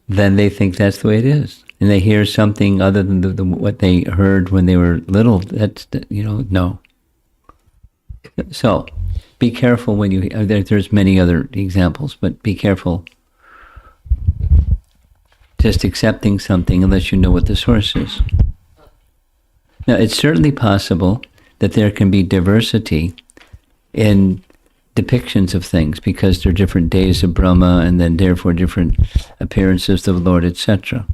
then they think that's the way it is. And they hear something other than what they heard when they were little. That's, no. So, be careful when you, there's many other examples, but be careful just accepting something unless you know what the source is. Now, it's certainly possible that there can be diversity in depictions of things because there are different days of Brahma and then therefore different appearances of the Lord, etc.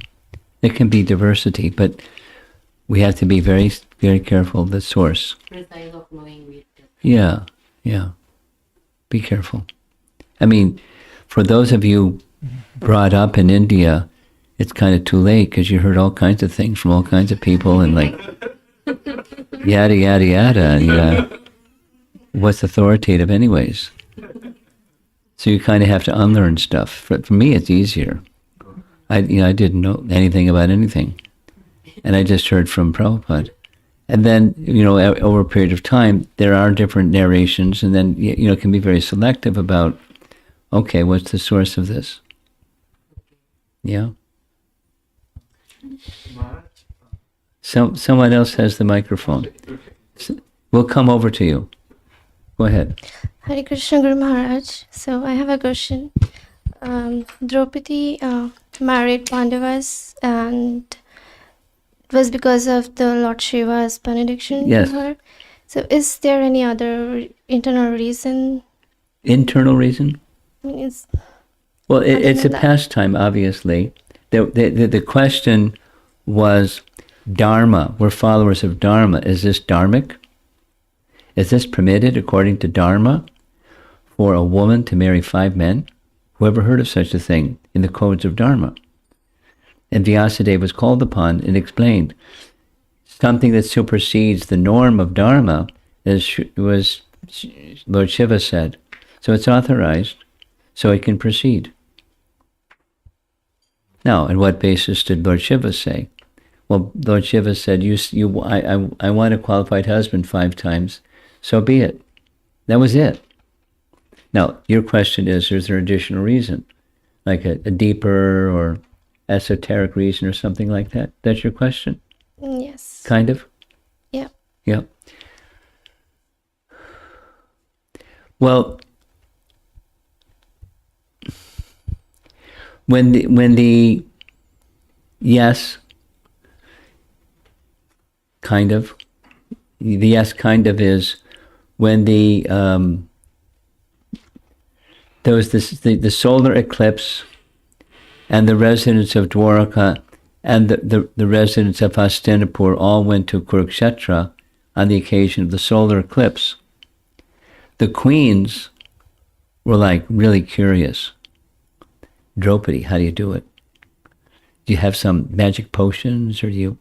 There can be diversity, but we have to be very, very careful of the source. Precise of knowing it. Yeah. Be careful. I mean, for those of you brought up in India, it's kind of too late because you heard all kinds of things from all kinds of people and like yada, yada, yada. And what's authoritative anyways? So you kind of have to unlearn stuff. For me, it's easier. I didn't know anything about anything. And I just heard from Prabhupada. And then, over a period of time, there are different narrations, and then, it can be very selective about, okay, what's the source of this? Yeah? Someone else has the microphone. We'll come over to you. Go ahead. Hare Krishna Guru Maharaj. So I have a question. Draupadi married Pandavas and it was because of the Lord Shiva's benediction Yes. to her. So is there any other internal reason? Internal reason? I mean, It's a that. pastime, obviously. The question was Dharma. We're followers of Dharma. Is this dharmic? Is this permitted according to Dharma for a woman to marry 5 men? Who ever heard of such a thing in the codes of Dharma? And Vyasadeva was called upon and explained something that supersedes the norm of Dharma, was Lord Shiva said. So it's authorized, so it can proceed. Now, on what basis did Lord Shiva say? Well, Lord Shiva said, I want a qualified husband 5 times, so be it. That was it. Now, your question is there additional reason? Like a deeper or esoteric reason or something like that? That's your question? Yes. Kind of? Yeah. Yeah. Well, when the yes, kind of, the yes kind of is when there was the solar eclipse and the residents of Dwaraka and the residents of Hastinapur all went to Kurukshetra on the occasion of the solar eclipse. The queens were like really curious. Draupadi, how do you do it? Do you have some magic potions, or do you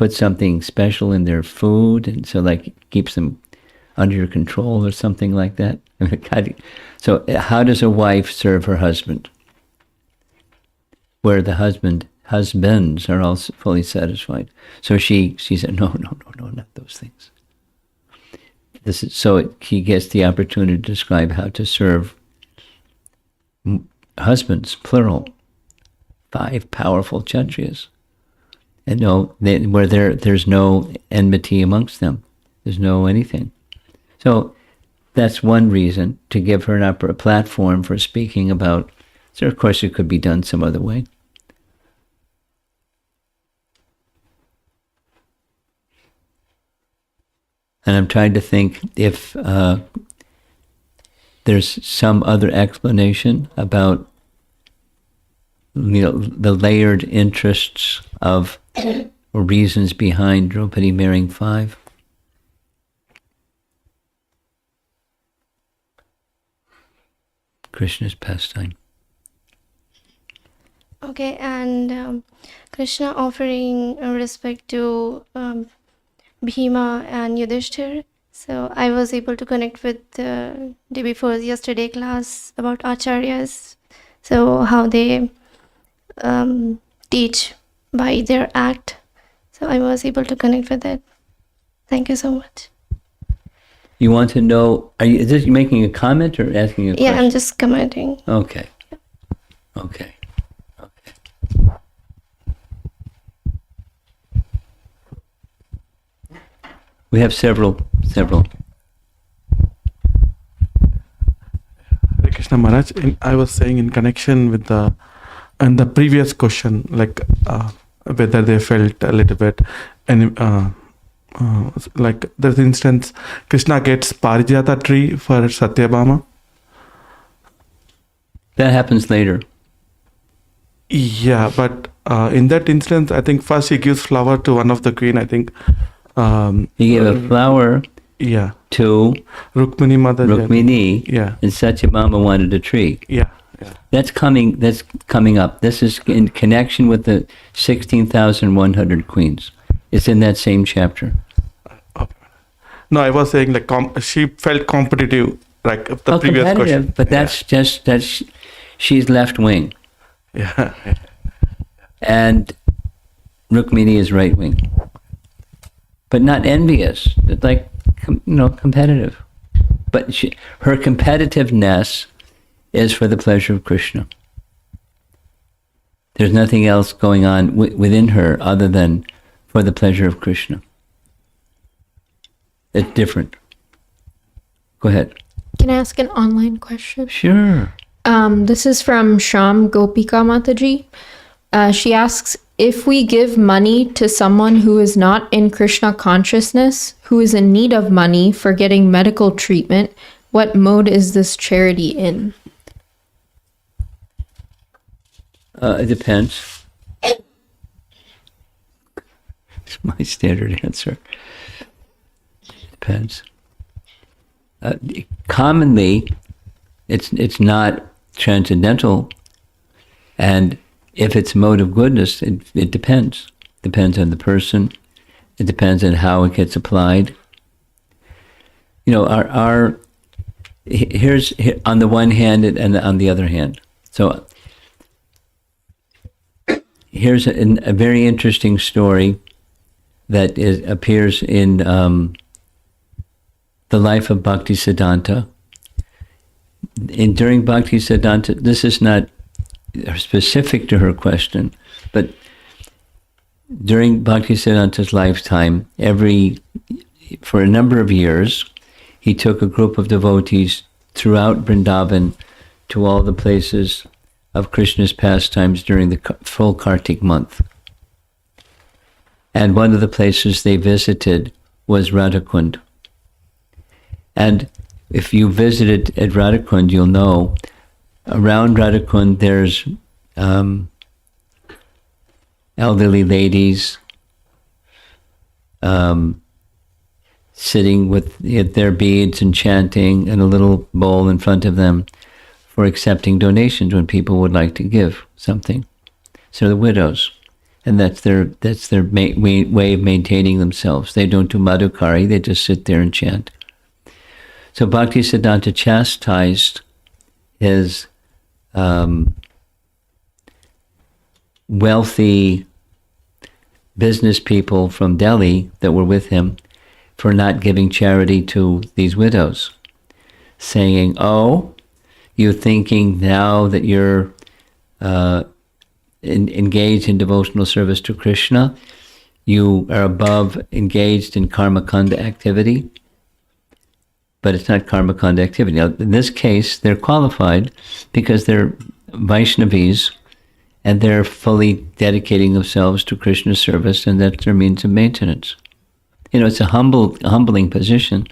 put something special in their food, and so like it keeps them under your control or something like that. So how does a wife serve her husband? Where the husbands are all fully satisfied. So she said, no, not those things. He gets the opportunity to describe how to serve husbands, plural, 5 powerful kshatriyas. And where there's no enmity amongst them. There's no anything. So that's one reason to give her a platform for speaking about. So of course it could be done some other way. And I'm trying to think if there's some other explanation about the layered interests of or reasons behind Draupadi marrying 5. Krishna's pastime. Okay, and Krishna offering respect to Bhima and Yudhishthir. So I was able to connect with the day before yesterday class about acharyas. So how they teach by their act. So I was able to connect with it. Thank you so much. You want to know, is this making a comment or asking a question? Yeah, I'm just commenting. Okay. We have several. Hare Krishna Maharaj, I was saying in connection with the previous question, like whether they felt a little bit, and like there's an instance, Krishna gets Parijata tree for Satyabhama. That happens later. Yeah, but in that instance, I think first he gives flower to one of the queen. I think He gave a flower to Rukmini Mother. Rukmini, and Satyabhama wanted a tree. That's coming up. This is in connection with the 16,100 queens. It's in that same chapter. No, I was saying like she felt competitive, like the previous question. But that's she's left wing. Yeah. And Rukmini is right wing. But not envious, like, competitive. But her competitiveness is for the pleasure of Krishna. There's nothing else going on within her other than for the pleasure of Krishna. It's different. Go ahead. Can I ask an online question? Sure. This is from Sham Gopika Mataji. She asks, if we give money to someone who is not in Krishna consciousness, who is in need of money for getting medical treatment, what mode is this charity in? It depends. It's my standard answer. It depends. Commonly, it's not transcendental, and if it's mode of goodness, it depends. Depends on the person. It depends on how it gets applied. Here's on the one hand and on the other hand. So here's a very interesting story that appears in the life of Bhaktisiddhanta. During Bhaktisiddhanta, this is not specific to her question, but during Bhaktisiddhanta's lifetime, for a number of years, he took a group of devotees throughout Vrindavan to all the places of Krishna's pastimes during the full Kartik month. And one of the places they visited was Radhakund. And if you visited at Radhakund, you'll know around Radhakund there's elderly ladies sitting with their beads and chanting, and a little bowl in front of them for accepting donations when people would like to give something. So the widows. And that's their way of maintaining themselves. They don't do madhukari, they just sit there and chant. So Bhaktisiddhanta chastised his wealthy business people from Delhi that were with him for not giving charity to these widows, saying, "Oh, you're thinking now that you're engaged in devotional service to Krishna, you are above engaged in karma kanda activity." But it's not karma kanda activity. Now, in this case, they're qualified because they're Vaishnavis and they're fully dedicating themselves to Krishna's service, and that's their means of maintenance. It's a humbling position.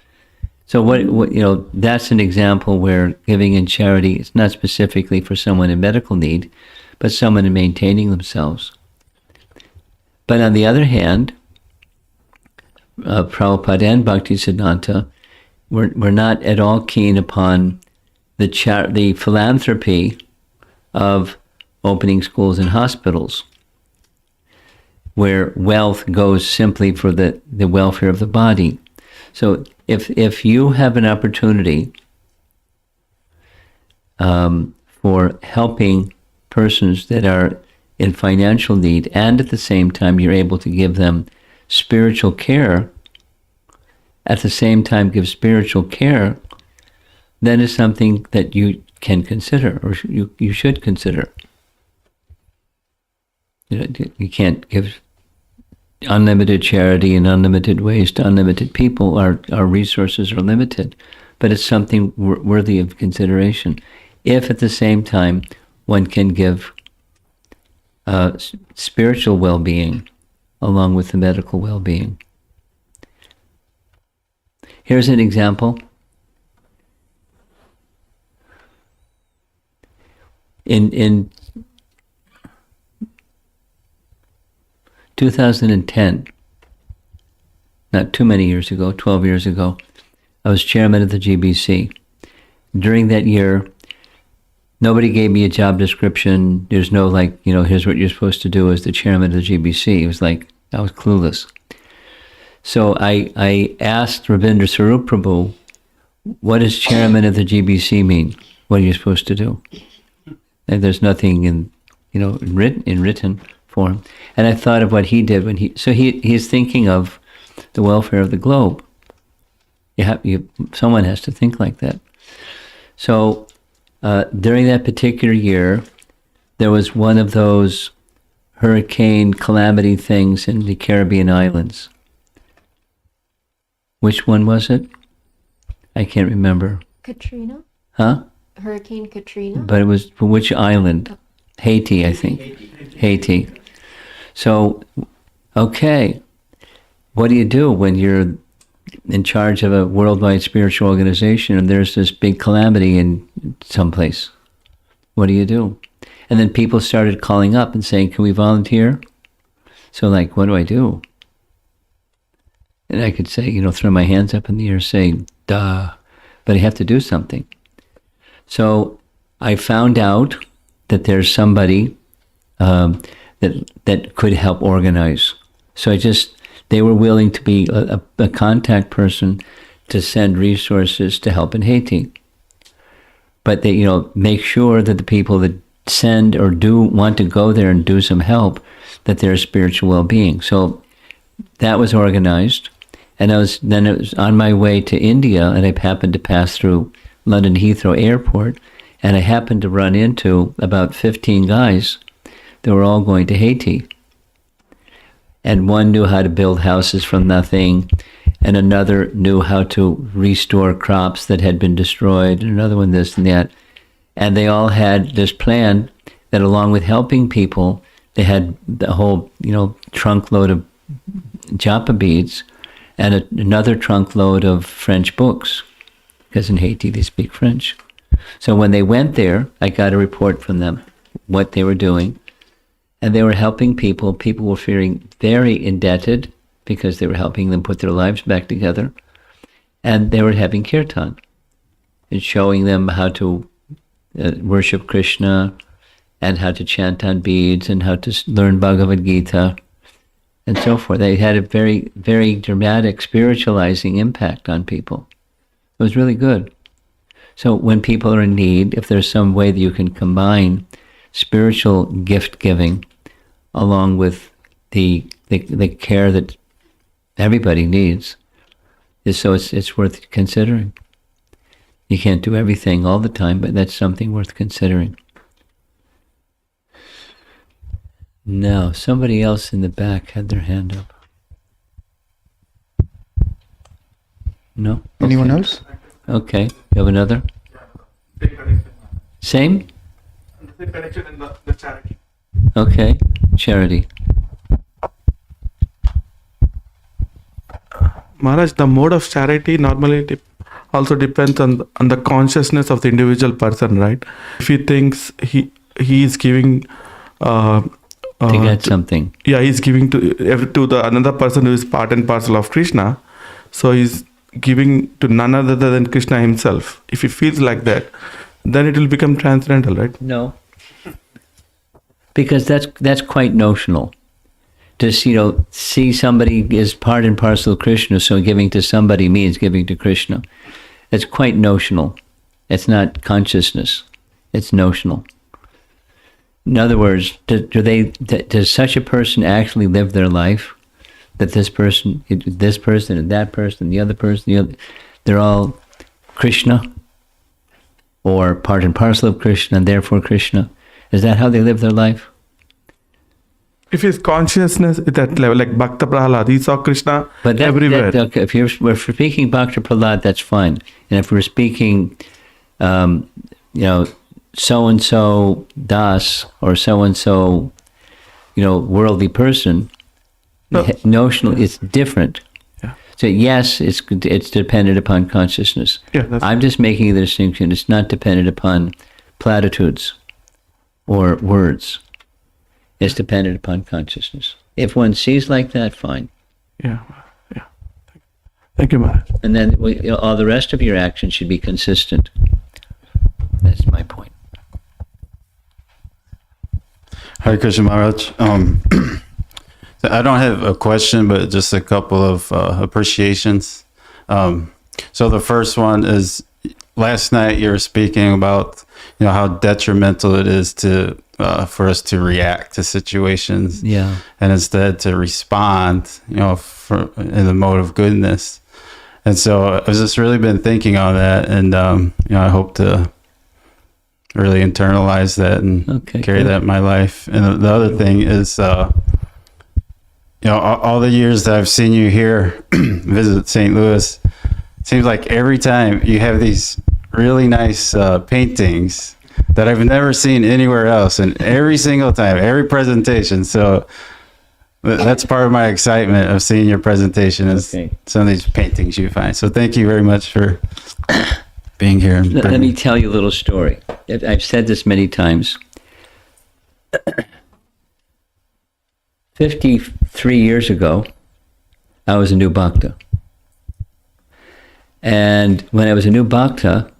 So what that's an example where giving in charity is not specifically for someone in medical need, but someone in maintaining themselves. But on the other hand, Prabhupada and Bhaktisiddhanta were not at all keen upon the philanthropy of opening schools and hospitals, where wealth goes simply for the welfare of the body. So if you have an opportunity for helping persons that are in financial need, and at the same time you're able to give them spiritual care, at the same time give spiritual care, then it's something that you can consider, or you should consider. You can't give unlimited charity in unlimited ways to unlimited people. Our resources are limited, but it's something worthy of consideration. If at the same time one can give spiritual well-being along with the medical well-being. Here's an example. In 2010, not too many years ago, 12 years ago, I was chairman of the GBC. During that year, nobody gave me a job description. There's no here's what you're supposed to do as the chairman of the GBC. It was like, I was clueless. So I asked Rabindra Sarup Prabhu, what does chairman of the GBC mean? What are you supposed to do? And there's nothing in written form. And I thought of what he did when he's thinking of the welfare of the globe. Someone has to think like that. So during that particular year, there was one of those hurricane calamity things in the Caribbean islands. Which one was it? I can't remember. Katrina? Huh? Hurricane Katrina? But it was for which island? Haiti, I think. Haiti. So, okay, what do you do when you're in charge of a worldwide spiritual organization and there's this big calamity in someplace? What do you do? And then people started calling up and saying, can we volunteer? So what do I do? And I could say, throw my hands up in the air, say, duh, but I have to do something. So I found out that there's somebody that could help organize. So they were willing to be a contact person to send resources to help in Haiti. But they, make sure that the people that send or do want to go there and do some help, that there's spiritual well-being. So that was organized. And it was on my way to India, and I happened to pass through London Heathrow Airport, and I happened to run into about 15 guys that were all going to Haiti. And one knew how to build houses from nothing, and another knew how to restore crops that had been destroyed, and another one this and that. And they all had this plan that along with helping people, they had the whole, trunk load of japa beads and another trunk load of French books, because in Haiti they speak French. So when they went there, I got a report from them, what they were doing, and they were helping people. People were feeling very indebted because they were helping them put their lives back together, and they were having kirtan and showing them how to worship Krishna and how to chant on beads and how to learn Bhagavad Gita and so forth. They had a very, very dramatic spiritualizing impact on people. It was really good. So when people are in need, if there's some way that you can combine spiritual gift giving along with the care that everybody needs, it's worth considering. You can't do everything all the time, but that's something worth considering. Now, somebody else in the back had their hand up. No? Anyone Okay. else? Okay. You have another? Same? The connection in the charity. Okay. Charity. Maharaj, the mode of charity normally also depends on the consciousness of the individual person, right? If he thinks he is giving To get something. yeah, he's giving to another person who is part and parcel of Krishna, so he's giving to none other than Krishna himself. If he feels like that, then it will become transcendental, right? No. Because that's quite notional. Just, see somebody is part and parcel of Krishna, so giving to somebody means giving to Krishna. It's quite notional. It's not consciousness. It's notional. In other words, does such a person actually live their life? That this person and that person, the other person, they're all Krishna? Or part and parcel of Krishna and therefore Krishna? Is that how they live their life? If his consciousness is at level, like Bhakta Prahalad, he saw Krishna everywhere. Okay, if we're speaking Bhakta Prahlad, that's fine. And if we're speaking, so-and-so Das or so-and-so, worldly person, No. notional, it's different. Yeah. So yes, it's dependent upon consciousness. Yeah, that's I'm just making the distinction. It's not dependent upon platitudes or words. It's dependent upon consciousness. If one sees like that, fine. yeah. Thank you, Maharaj. And then all the rest of your actions should be consistent. That's my point. Hare Krishna Maharaj. So I don't have a question, but just a couple of appreciations. So the first one is, last night you were speaking about how detrimental it is for us to react to situations, Yeah. and instead to respond, in the mode of goodness. And so I've just really been thinking on that, and I hope to really internalize that and carry good. that in my life. And the other thing is, all the years that I've seen you here visit St. Louis, it seems like every time you have these really nice paintings that I've never seen anywhere else, and every single time, every presentation. So that's part of my excitement of seeing your presentation is some of these paintings you find. So thank you very much for being here. Let me tell you a little story. I've said this many times. 53 years ago, I was a new bhakta. And when I was a new bhakta,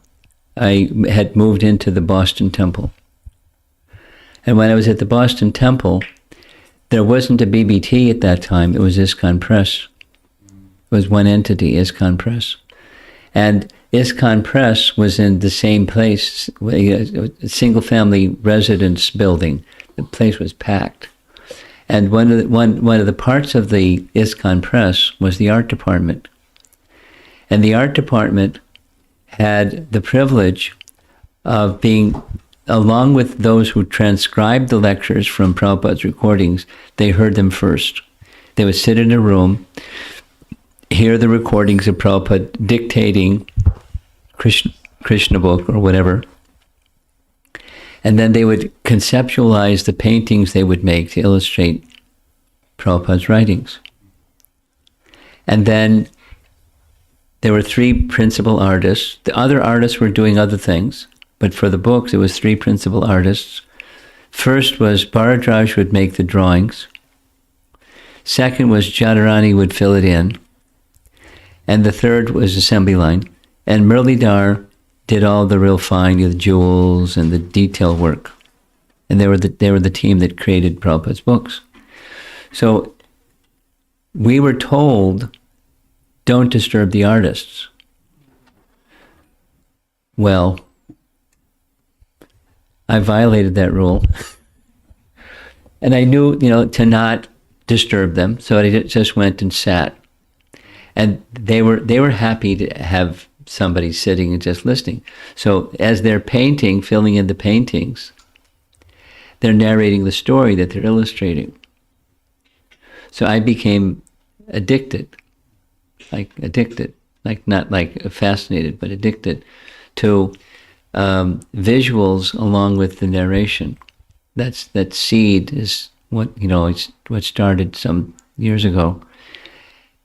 I had moved into the Boston Temple. And when I was at the Boston Temple, there wasn't a BBT at that time. It was ISKCON Press. It was one entity, ISKCON Press. And ISKCON Press was in the same place, a single-family residence building. The place was packed. And one of the parts of the ISKCON Press was the art department. And the art department had the privilege of being, along with those who transcribed the lectures from Prabhupada's recordings, they heard them first. They would sit in a room, hear the recordings of Prabhupada dictating Krishna book or whatever, and then they would conceptualize the paintings they would make to illustrate Prabhupada's writings. And then there were three principal artists. The other artists were doing other things, but for the books, it was three principal artists. First was Bharadraj would make the drawings. Second was Jadharani would fill it in. And the third was assembly line. And Muralidhar did all the real fine, the jewels and the detail work. and they were the team that created Prabhupada's books. So we were told, don't disturb the artists. Well, I violated that rule. And I knew, to not disturb them, so I just went and sat. And they were happy to have somebody sitting and just listening. So as they're painting, filling in the paintings, they're narrating the story that they're illustrating. So I became addicted, not like fascinated, but addicted to visuals along with the narration. That seed is it's what started some years ago.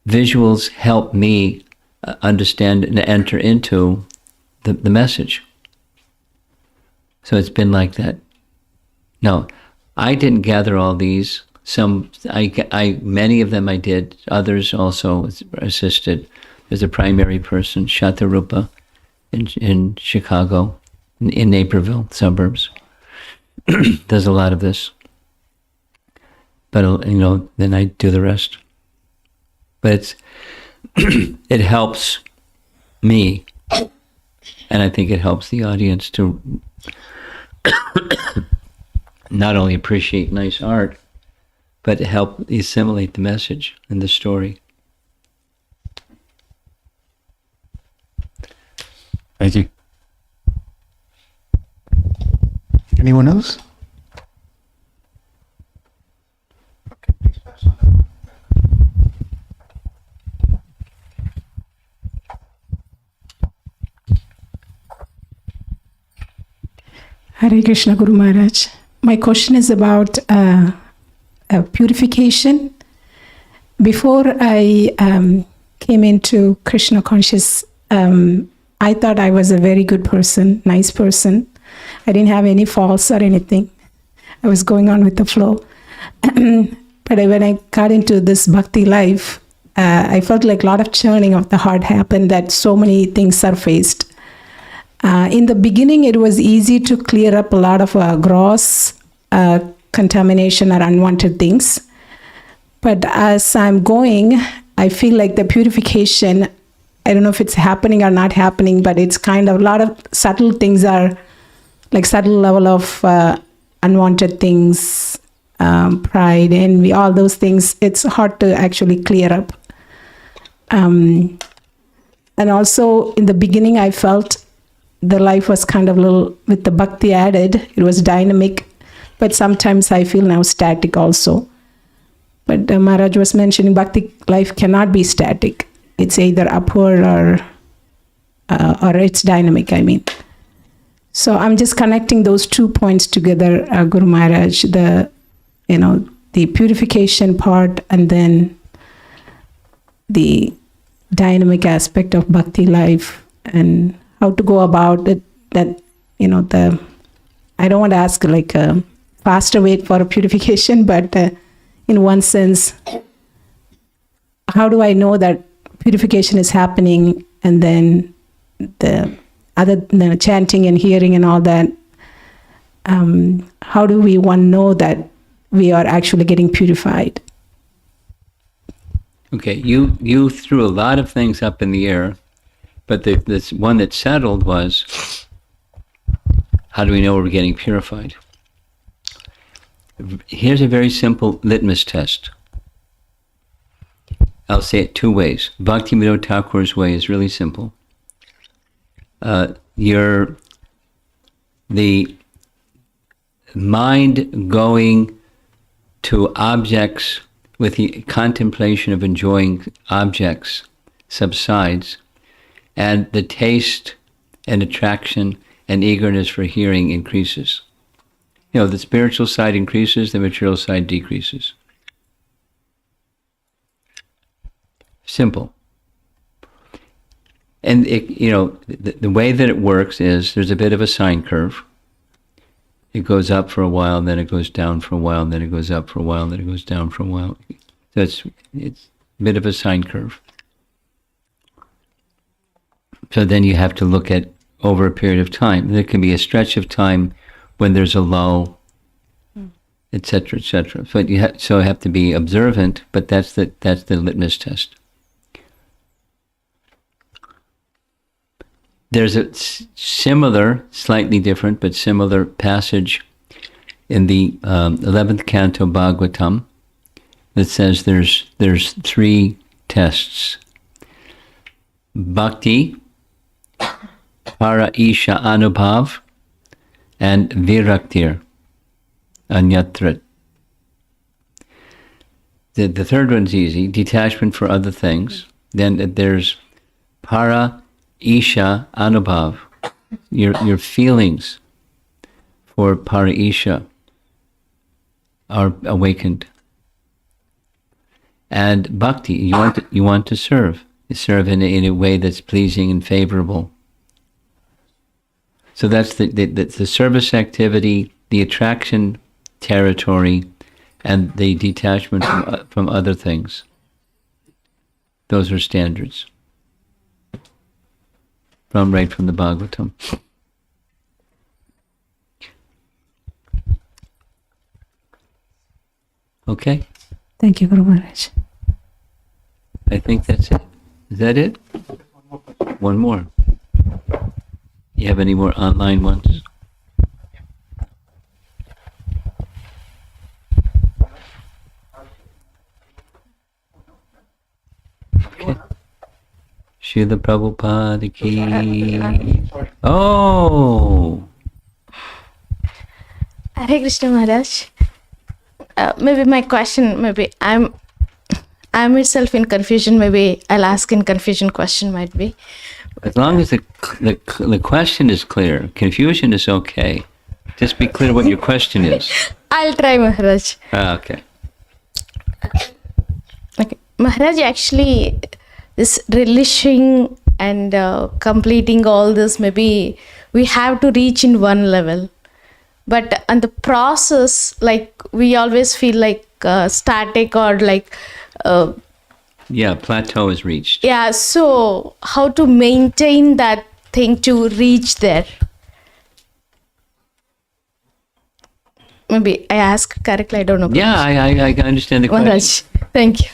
Visuals help me understand and enter into the message. So it's been like that. No, I didn't gather all these. Many of them I did. Others also assisted. There's a primary person, Shatarupa, in Chicago, in Naperville suburbs. Does a lot of this. But then I do the rest. But it helps me, and I think it helps the audience to not only appreciate nice art, but to help assimilate the message and the story. Thank you. Anyone else? Hare Krishna Guru Maharaj. My question is about purification. Before I came into Krishna conscious, I thought I was a very good person, nice person. I didn't have any faults or anything. I was going on with the flow. But when I got into this bhakti life, I felt like a lot of churning of the heart happened, that so many things surfaced. In the beginning, it was easy to clear up a lot of gross contamination or unwanted things. But as I'm going, I feel like the purification, I don't know if it's happening or not happening, but it's kind of a lot of subtle things are like subtle level of unwanted things, pride, envy, all those things. It's hard to actually clear up. And also in the beginning, I felt the life was kind of a little, with the bhakti added, it was dynamic, but sometimes I feel now static also. But Maharaj was mentioning bhakti life cannot be static. It's either upward or it's dynamic, I mean. So I'm just connecting those 2 points together, Guru Maharaj, the purification part and then the dynamic aspect of bhakti life and how to go about it, that, I don't want to ask like a faster way for purification, but in one sense, how do I know that purification is happening and then the other than chanting and hearing and all that, how do we know that we are actually getting purified? Okay, you threw a lot of things up in the air, but this one that settled was, how do we know we're getting purified? Here's a very simple litmus test. I'll say it 2 ways. Bhaktivinoda Thakur's way is really simple. The mind going to objects with the contemplation of enjoying objects subsides, and the taste and attraction and eagerness for hearing increases. The spiritual side increases, the material side decreases. Simple. And the way that it works is there's a bit of a sine curve. It goes up for a while, and then it goes down for a while, and then it goes up for a while, and then it goes down for a while. So it's a bit of a sine curve. So then you have to look at over a period of time. There can be a stretch of time when there's a low, etc., etc. So you have to be observant, but that's the litmus test. There's a similar, slightly different, but similar passage in the 11th canto Bhagavatam that says there's 3 tests: bhakti, para isha anubhav, and viraktir, anyatrat. The third one's easy, detachment for other things. Then there's para isha anubhav, your feelings for para isha are awakened. And bhakti, you want to serve. You serve in a way that's pleasing and favorable. So that's the service activity, the attraction territory, and the detachment from other things. Those are standards. Right from the Bhagavatam. Okay? Thank you, Guru Maharaj. I think that's it. Is that it? One more. You have any more online ones? Okay. Srila Prabhupada ki. Oh! Hare Krishna Maharaj. Maybe my question, maybe I'm itself in confusion. Maybe I'll ask in confusion question, might be. As long as the question is clear, confusion is okay. Just be clear what your question is. I'll try, Maharaj. Okay. Okay, Maharaj, actually, this relishing and completing all this, maybe we have to reach in one level. But on the process, like we always feel like static or like... Yeah, plateau is reached. Yeah, so how to maintain that thing to reach there? Maybe I ask correctly, I don't know. Yeah, I understand the question. Maharaj, thank you.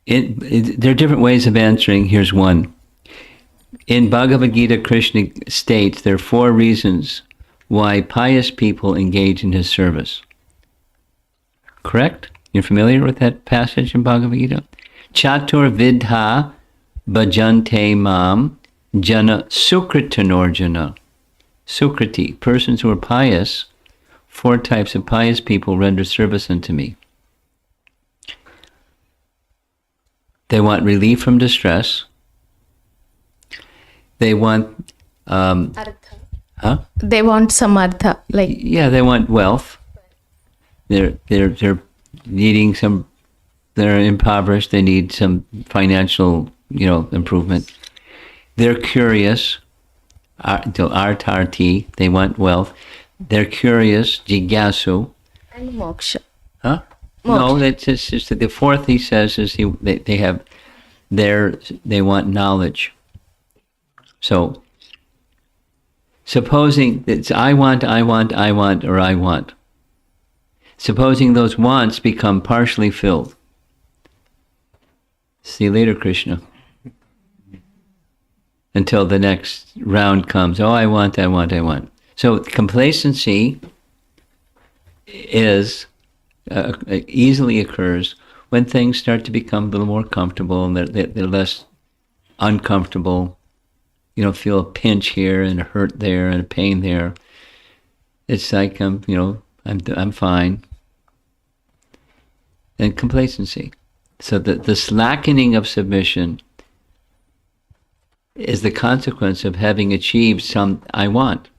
There are different ways of answering. Here's one. In Bhagavad Gita, Krishna states there are 4 reasons why pious people engage in his service. Correct? You're familiar with that passage in Bhagavad Gita? Chatur vidha bhajante mam jana sukritanorjana. Sukriti, persons who are pious, 4 types of pious people render service unto me. They want relief from distress. They want... huh? They want some artha, like... Yeah, they want wealth. They're needing some... They're impoverished. They need some financial, improvement. They're curious. Artarti, they want wealth. They're curious. Jigasu. And moksha. Huh? No, that's just the 4th he says is they want knowledge. So, supposing it's I want, or I want. Supposing those wants become partially filled. See you later, Krishna. Until the next round comes. Oh, I want. So complacency is easily occurs when things start to become a little more comfortable and they're less uncomfortable. You don't feel a pinch here and a hurt there and a pain there. It's like I'm fine. And complacency. So the slackening of submission is the consequence of having achieved some I want.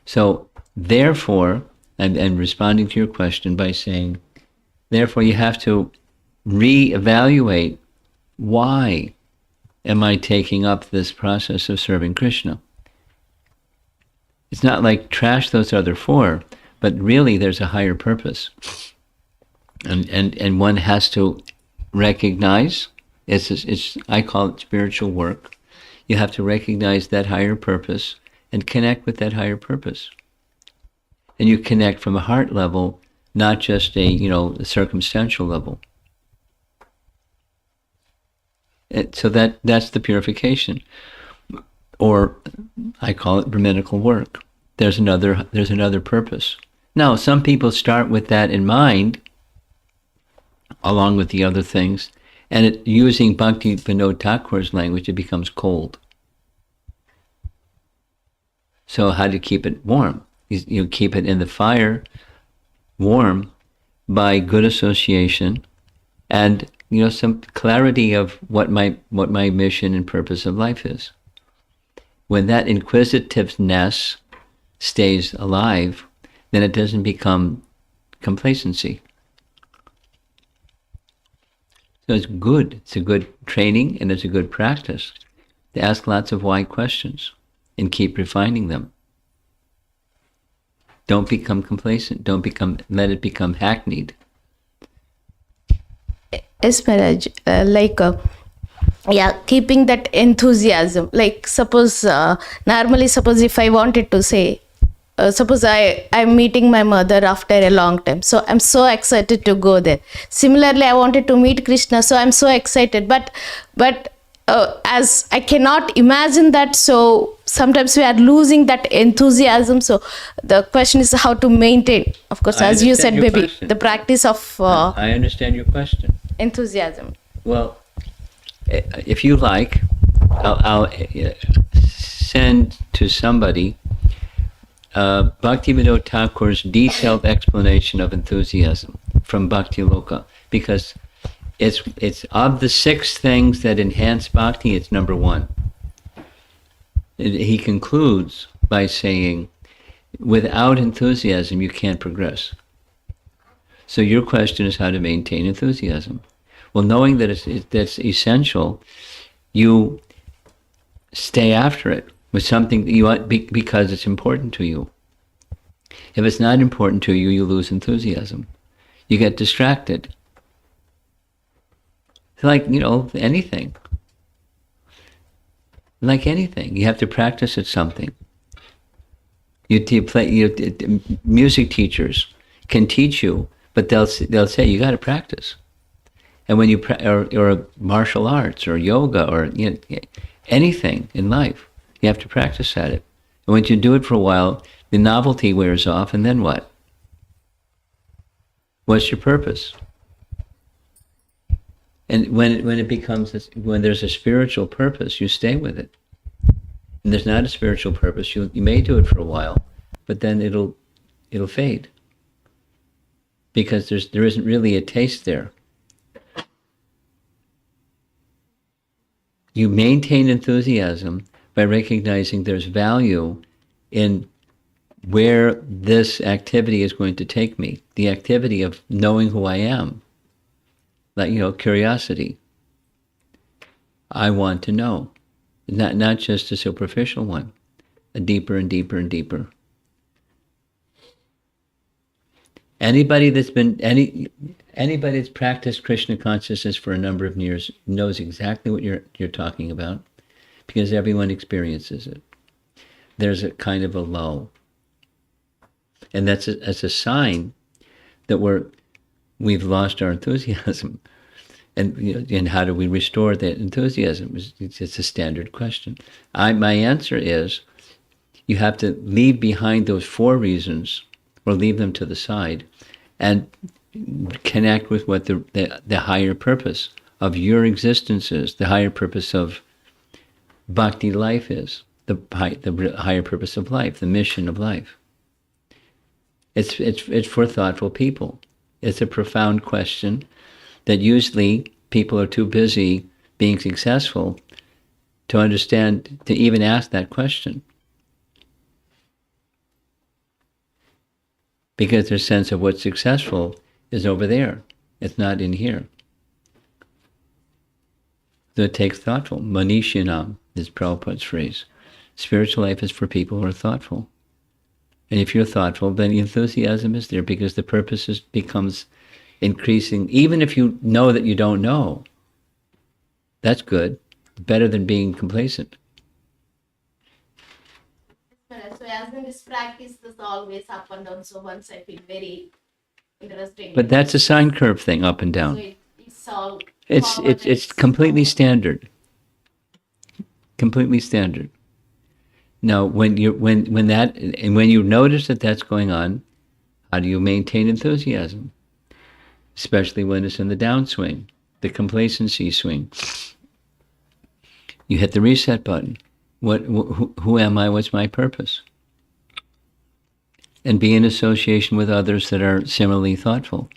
So therefore, and responding to your question by saying, therefore you have to reevaluate, why am I taking up this process of serving Krishna? It's not like trash those other 4, but really there's a higher purpose. And one has to recognize It's I call it spiritual work. You have to recognize that higher purpose and connect with that higher purpose. And you connect from a heart level, not just a circumstantial level. So that's the purification, or I call it Brahminical work. There's another purpose. Now, some people start with that in mind, along with the other things, and using Bhakti Vinod Thakur's language, it becomes cold. So how do you keep it warm? You keep it in the fire, warm, by good association, and some clarity of what my mission and purpose of life is. When that inquisitiveness stays alive, then it doesn't become complacency. So it's good. It's a good training and it's a good practice to ask lots of why questions and keep refining them. Don't become complacent. Let it become hackneyed. Yes, Maharaj. Keeping that enthusiasm. Like suppose, normally suppose if I wanted to say, suppose I'm meeting my mother after a long time. So I'm so excited to go there. Similarly, I wanted to meet Krishna. So I'm so excited. But as I cannot imagine that, so sometimes we are losing that enthusiasm. So the question is how to maintain. Of course, as you said, maybe the practice of I understand your question. Enthusiasm. Well, if you like, I'll send to somebody Bhakti Vinod Thakur's detailed explanation of enthusiasm from Bhakti Loka, because it's of the 6 things that enhance bhakti, it's number 1. He concludes by saying, without enthusiasm, you can't progress. So your question is how to maintain enthusiasm. Well, knowing that that's essential, you stay after it with something that you want because it's important to you. If it's not important to you, you lose enthusiasm. You get distracted. It's like, anything. Like anything, you have to practice at something. Music teachers can teach you, but they'll say you got to practice. And when or martial arts or yoga or anything in life, you have to practice at it. And once you do it for a while, the novelty wears off, and then what? What's your purpose? And when there's a spiritual purpose, you stay with it. And there's not a spiritual purpose, you may do it for a while, but then it'll fade, because there isn't really a taste there. You maintain enthusiasm by recognizing there's value in where this activity is going to take me, the activity of knowing who I am. Like, curiosity. I want to know. Not just a superficial one, a deeper and deeper and deeper. Anybody that's practiced Krishna consciousness for a number of years knows exactly what you're talking about, because everyone experiences it. There's a kind of a lull. And that's a sign that we've lost our enthusiasm. And how do we restore that enthusiasm? It's a standard question. My answer is, you have to leave behind those 4 reasons, or leave them to the side, and connect with what the higher purpose of your existence is, the higher purpose of bhakti life is, the higher purpose of life, the mission of life. It's for thoughtful people. It's a profound question that usually people are too busy being successful to understand, to even ask that question. Because their sense of what's successful is over there. It's not in here. So it takes thoughtful. Manishinam is Prabhupada's phrase. Spiritual life is for people who are thoughtful. And if you're thoughtful, then the enthusiasm is there, because the purpose becomes increasing, even if you know that you don't know. That's good. Better than being complacent. So as in this practice, this always up and down. So once I feel very interesting. But that's a sine curve thing, up and So down. it's all. It's completely standard. Completely standard. Now, when you notice that that's going on, how do you maintain enthusiasm? Especially when it's in the downswing, the complacency swing. You hit the reset button. Who am I? What's my purpose? And be in association with others that are similarly thoughtful.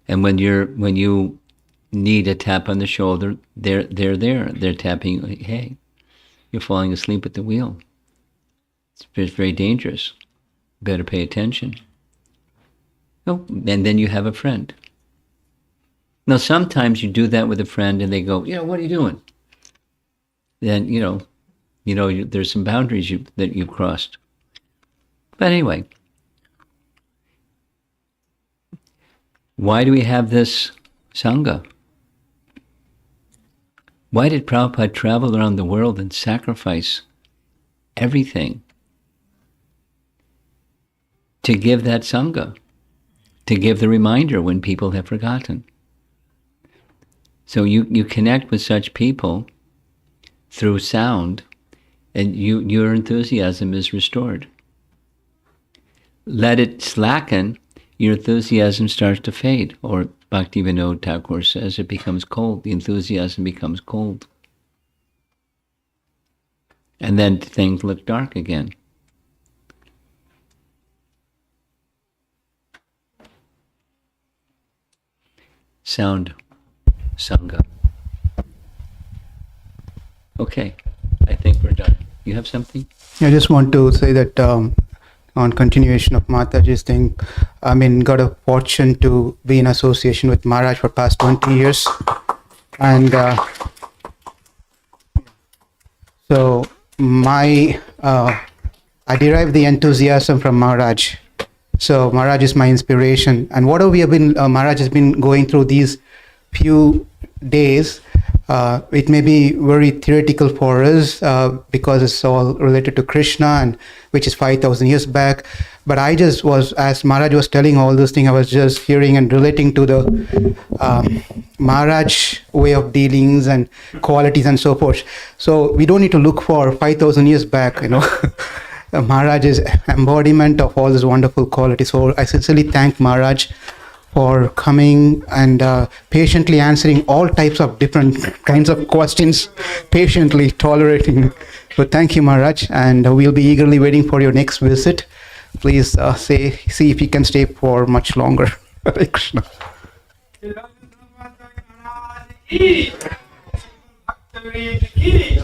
And when you need a tap on the shoulder, they're there. They're tapping you. Hey, you're falling asleep at the wheel. It's very dangerous. Better pay attention. Oh, and then you have a friend. Now, sometimes you do that with a friend and they go, what are you doing? Then, there's some boundaries that you've crossed. But anyway, why do we have this Sangha? Why did Prabhupada travel around the world and sacrifice everything to give that Sangha, to give the reminder when people have forgotten? So you connect with such people through sound, and your enthusiasm is restored. Let it slacken, your enthusiasm starts to fade. Or Bhaktivinoda Thakur says it becomes cold. The enthusiasm becomes cold. And then things look dark again. Sound. Sangha. Okay, I think we're done. You have something? I just want to say that on continuation of Mataji's thing, got a fortune to be in association with Maharaj for past 20 years. And so I derive the enthusiasm from Maharaj. So Maharaj is my inspiration. And whatever Maharaj has been going through these few days, it may be very theoretical for us because it's all related to Krishna, and which is 5,000 years back. But I just was, as Maharaj was telling all those things, I was just hearing and relating to the Maharaj way of dealings and qualities and so forth. So we don't need to look for 5,000 years back, Maharaj is embodiment of all these wonderful qualities. So I sincerely thank Maharaj for coming and patiently answering all types of different kinds of questions, patiently tolerating. So thank you, Maharaj, and we'll be eagerly waiting for your next visit. Please see if you can stay for much longer. Hare Krishna.